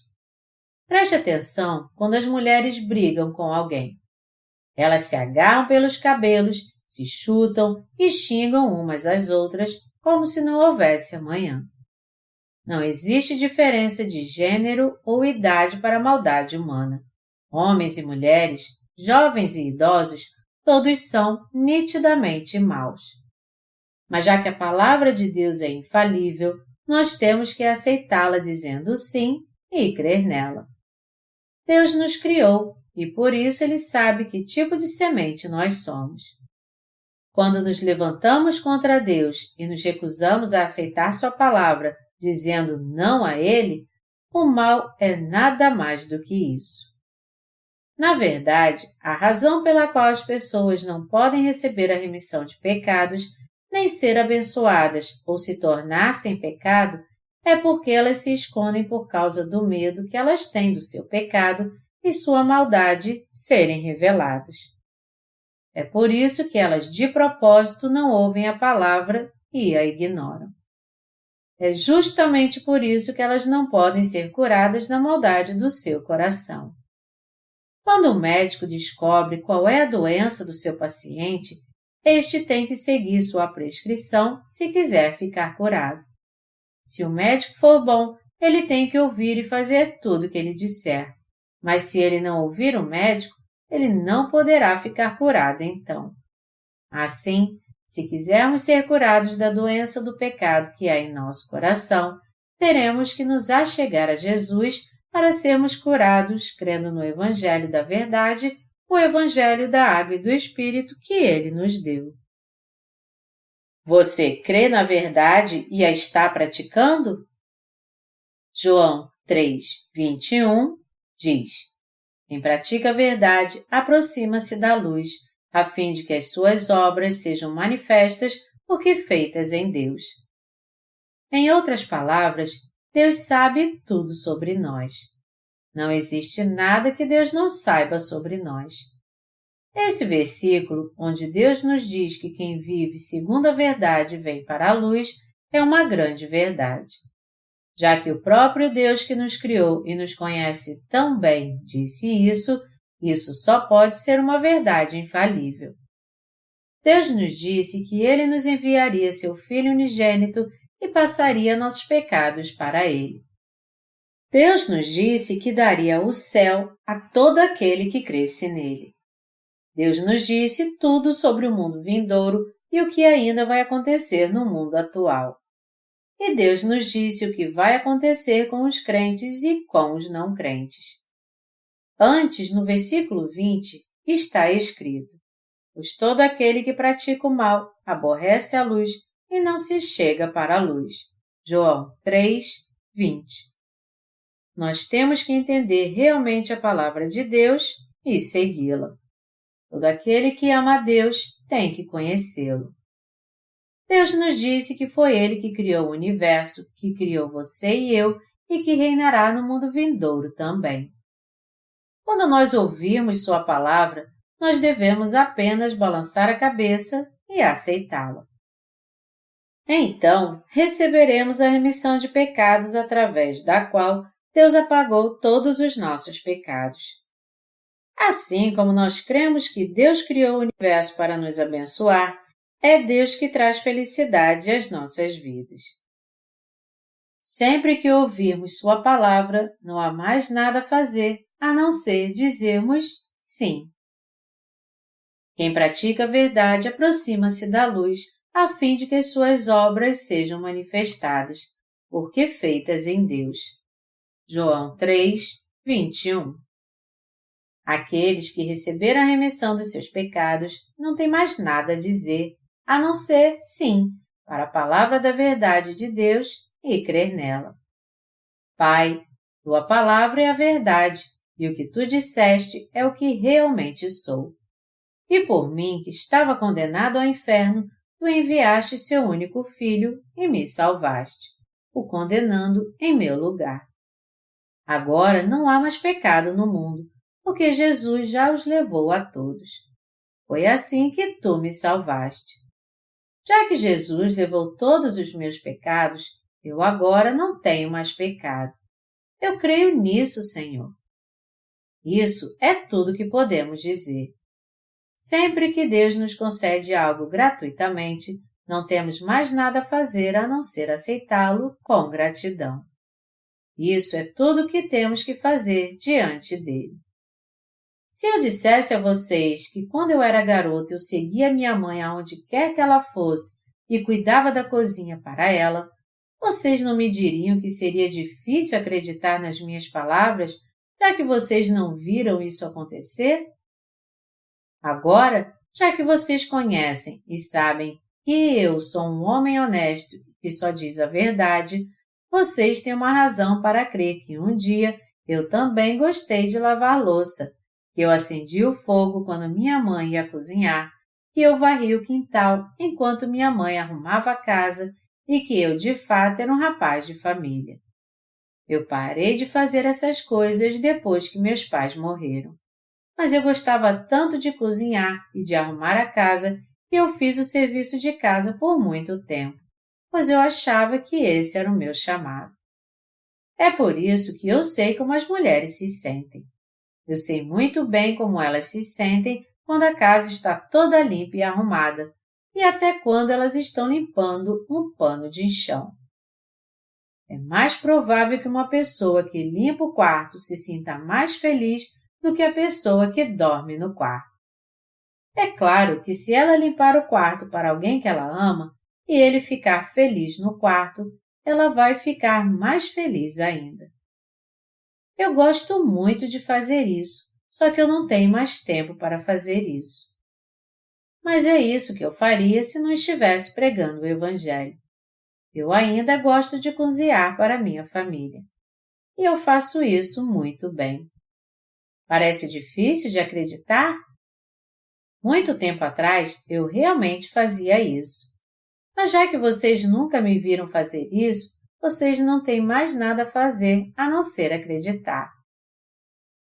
Preste atenção quando as mulheres brigam com alguém. Elas se agarram pelos cabelos, se chutam e xingam umas às outras como se não houvesse amanhã. Não existe diferença de gênero ou idade para a maldade humana. Homens e mulheres, jovens e idosos, todos são nitidamente maus. Mas já que a palavra de Deus é infalível, nós temos que aceitá-la dizendo sim e crer nela. Deus nos criou e por isso Ele sabe que tipo de semente nós somos. Quando nos levantamos contra Deus e nos recusamos a aceitar Sua palavra, dizendo não a Ele, o mal é nada mais do que isso. Na verdade, a razão pela qual as pessoas não podem receber a remissão de pecados, nem ser abençoadas ou se tornar sem pecado, é porque elas se escondem por causa do medo que elas têm do seu pecado e sua maldade serem revelados. É por isso que elas de propósito não ouvem a palavra e a ignoram. É justamente por isso que elas não podem ser curadas da maldade do seu coração. Quando o médico descobre qual é a doença do seu paciente, este tem que seguir sua prescrição se quiser ficar curado. Se o médico for bom, ele tem que ouvir e fazer tudo o que ele disser. Mas se ele não ouvir o médico, ele não poderá ficar curado então. Assim, se quisermos ser curados da doença do pecado que há em nosso coração, teremos que nos achegar a Jesus para sermos curados crendo no Evangelho da Verdade, o Evangelho da Água e do Espírito que Ele nos deu. Você crê na verdade e a está praticando? João 3, 21 diz: Quem pratica a verdade aproxima-se da luz, a fim de que as suas obras sejam manifestas porque feitas em Deus. Em outras palavras, Deus sabe tudo sobre nós. Não existe nada que Deus não saiba sobre nós. Esse versículo, onde Deus nos diz que quem vive segundo a verdade vem para a luz, é uma grande verdade. Já que o próprio Deus que nos criou e nos conhece tão bem disse isso só pode ser uma verdade infalível. Deus nos disse que Ele nos enviaria seu Filho unigênito e passaria nossos pecados para Ele. Deus nos disse que daria o céu a todo aquele que cresce nele. Deus nos disse tudo sobre o mundo vindouro e o que ainda vai acontecer no mundo atual. e Deus nos disse o que vai acontecer com os crentes e com os não crentes. Antes, no versículo 20, está escrito: pois todo aquele que pratica o mal aborrece a luz e não se chega para a luz. João 3, 20. Nós temos que entender realmente a palavra de Deus e segui-la. Todo aquele que ama a Deus tem que conhecê-lo. Deus nos disse que foi Ele que criou o universo, que criou você e eu e que reinará no mundo vindouro também. Quando nós ouvirmos Sua palavra, nós devemos apenas balançar a cabeça e aceitá-la. Então, receberemos a remissão de pecados através da qual Deus apagou todos os nossos pecados. Assim como nós cremos que Deus criou o universo para nos abençoar, é Deus que traz felicidade às nossas vidas. Sempre que ouvirmos Sua palavra, não há mais nada a fazer a não ser dizermos sim. Quem pratica a verdade aproxima-se da luz, a fim de que suas obras sejam manifestadas, porque feitas em Deus. João 3, 21. Aqueles que receberam a remissão dos seus pecados não têm mais nada a dizer, a não ser sim, para a palavra da verdade de Deus e crer nela. Pai, Tua palavra é a verdade, e o que Tu disseste é o que realmente sou. E por mim, que estava condenado ao inferno, Tu enviaste Seu único Filho e me salvaste, o condenando em meu lugar. Agora não há mais pecado no mundo, porque Jesus já os levou a todos. Foi assim que Tu me salvaste. Já que Jesus levou todos os meus pecados, eu agora não tenho mais pecado. Eu creio nisso, Senhor. Isso é tudo que podemos dizer. Sempre que Deus nos concede algo gratuitamente, não temos mais nada a fazer a não ser aceitá-lo com gratidão. Isso é tudo o que temos que fazer diante dele. Se eu dissesse a vocês que quando eu era garota eu seguia minha mãe aonde quer que ela fosse e cuidava da cozinha para ela, vocês não me diriam que seria difícil acreditar nas minhas palavras, já que vocês não viram isso acontecer? Agora, já que vocês conhecem e sabem que eu sou um homem honesto que só diz a verdade, vocês têm uma razão para crer que um dia eu também gostei de lavar louça, que eu acendi o fogo quando minha mãe ia cozinhar, que eu varri o quintal enquanto minha mãe arrumava a casa e que eu, de fato, era um rapaz de família. Eu parei de fazer essas coisas depois que meus pais morreram. Mas eu gostava tanto de cozinhar e de arrumar a casa que eu fiz o serviço de casa por muito tempo, pois eu achava que esse era o meu chamado. É por isso que eu sei como as mulheres se sentem. Eu sei muito bem como elas se sentem quando a casa está toda limpa e arrumada, e até quando elas estão limpando um pano de chão. É mais provável que uma pessoa que limpa o quarto se sinta mais feliz do que a pessoa que dorme no quarto. É claro que se ela limpar o quarto para alguém que ela ama e ele ficar feliz no quarto, ela vai ficar mais feliz ainda. Eu gosto muito de fazer isso, só que eu não tenho mais tempo para fazer isso. Mas é isso que eu faria se não estivesse pregando o Evangelho. Eu ainda gosto de cozinhar para minha família. E eu faço isso muito bem. Parece difícil de acreditar? Muito tempo atrás, eu realmente fazia isso. Mas já que vocês nunca me viram fazer isso, vocês não têm mais nada a fazer a não ser acreditar.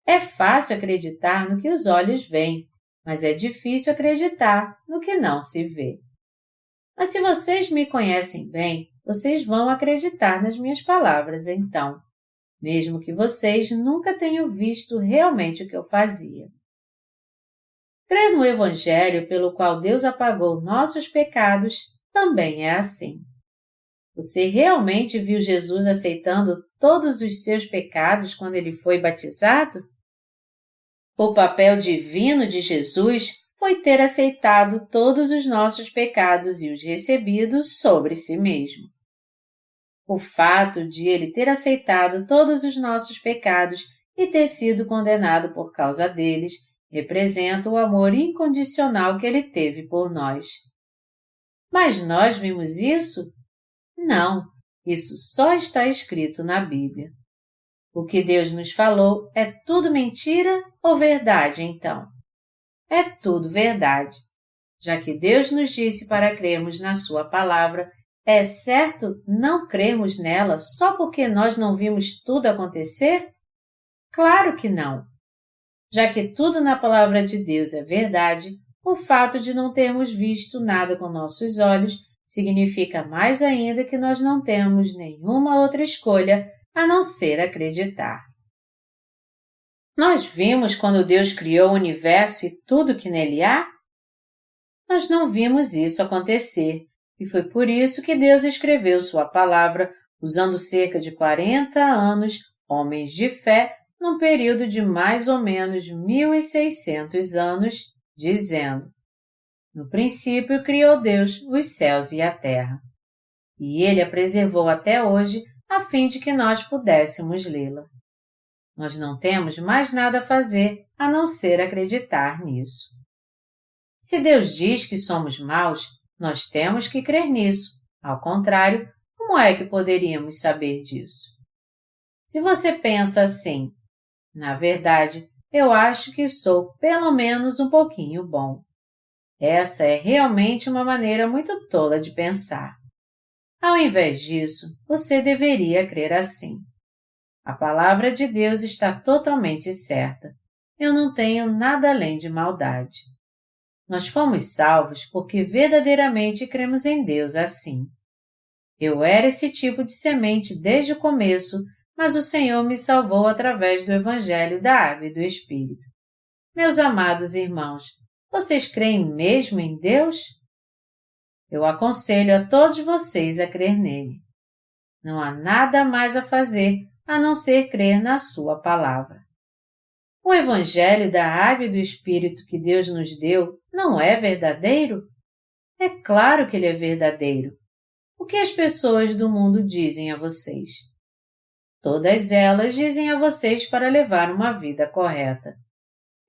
É fácil acreditar no que os olhos veem, mas é difícil acreditar no que não se vê. Mas se vocês me conhecem bem, vocês vão acreditar nas minhas palavras então, mesmo que vocês nunca tenham visto realmente o que eu fazia. Crer no Evangelho pelo qual Deus apagou nossos pecados também é assim. Você realmente viu Jesus aceitando todos os seus pecados quando ele foi batizado? O papel divino de Jesus foi ter aceitado todos os nossos pecados e os recebido sobre si mesmo. O fato de Ele ter aceitado todos os nossos pecados e ter sido condenado por causa deles representa o amor incondicional que Ele teve por nós. Mas nós vimos isso? Não, isso só está escrito na Bíblia. O que Deus nos falou é tudo mentira ou verdade, então? É tudo verdade. Já que Deus nos disse para crermos na Sua palavra, é certo não crermos nela só porque nós não vimos tudo acontecer? Claro que não. Já que tudo na palavra de Deus é verdade, o fato de não termos visto nada com nossos olhos significa mais ainda que nós não temos nenhuma outra escolha a não ser acreditar. Nós vimos quando Deus criou o universo e tudo que nele há? Nós não vimos isso acontecer, e foi por isso que Deus escreveu sua palavra usando cerca de 40 anos, homens de fé, num período de mais ou menos 1.600 anos, dizendo: No princípio criou Deus os céus e a terra. E Ele a preservou até hoje, a fim de que nós pudéssemos lê-la. Nós não temos mais nada a fazer a não ser acreditar nisso. Se Deus diz que somos maus, nós temos que crer nisso. Ao contrário, como é que poderíamos saber disso? Se você pensa assim, na verdade, eu acho que sou pelo menos um pouquinho bom. Essa é realmente uma maneira muito tola de pensar. Ao invés disso, você deveria crer assim. A palavra de Deus está totalmente certa. Eu não tenho nada além de maldade. Nós fomos salvos porque verdadeiramente cremos em Deus assim. Eu era esse tipo de semente desde o começo, mas o Senhor me salvou através do Evangelho da Água e do Espírito. Meus amados irmãos, vocês creem mesmo em Deus? Eu aconselho a todos vocês a crer nele. Não há nada mais a fazer a não ser crer na sua palavra. O Evangelho da Água e do Espírito que Deus nos deu não é verdadeiro? É claro que ele é verdadeiro. O que as pessoas do mundo dizem a vocês? Todas elas dizem a vocês para levar uma vida correta.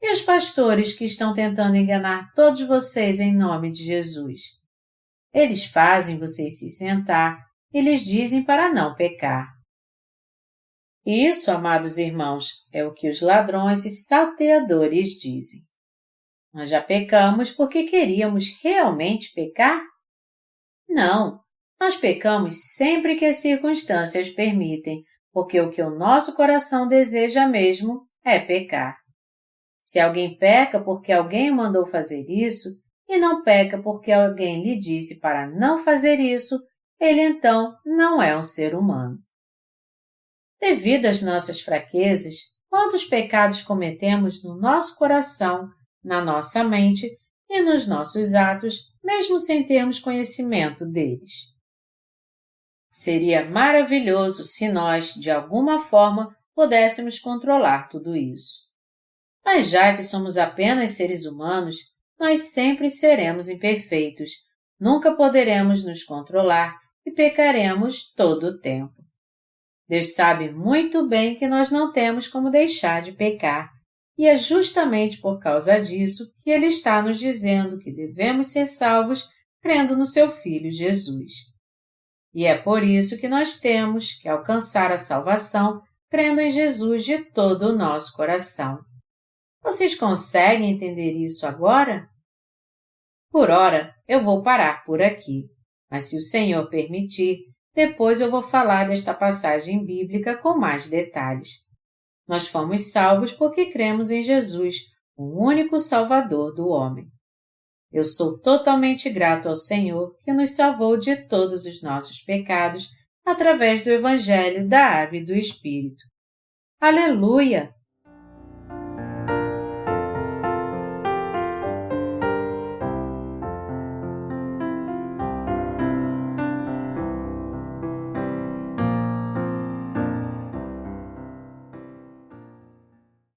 E os pastores que estão tentando enganar todos vocês em nome de Jesus? Eles fazem vocês se sentar e lhes dizem para não pecar. Isso, amados irmãos, é o que os ladrões e salteadores dizem. Nós já pecamos porque queríamos realmente pecar? Não, nós pecamos sempre que as circunstâncias permitem, porque o que o nosso coração deseja mesmo é pecar. Se alguém peca porque alguém o mandou fazer isso, e não peca porque alguém lhe disse para não fazer isso, ele então não é um ser humano. Devido às nossas fraquezas, quantos pecados cometemos no nosso coração, na nossa mente e nos nossos atos, mesmo sem termos conhecimento deles? Seria maravilhoso se nós, de alguma forma, pudéssemos controlar tudo isso. Mas já que somos apenas seres humanos, nós sempre seremos imperfeitos, nunca poderemos nos controlar e pecaremos todo o tempo. Deus sabe muito bem que nós não temos como deixar de pecar, e é justamente por causa disso que Ele está nos dizendo que devemos ser salvos crendo no Seu Filho Jesus. E é por isso que nós temos que alcançar a salvação crendo em Jesus de todo o nosso coração. Vocês conseguem entender isso agora? Por ora, eu vou parar por aqui, mas se o Senhor permitir, depois eu vou falar desta passagem bíblica com mais detalhes. Nós fomos salvos porque cremos em Jesus, o único Salvador do homem. Eu sou totalmente grato ao Senhor que nos salvou de todos os nossos pecados através do Evangelho da Água e do Espírito. Aleluia!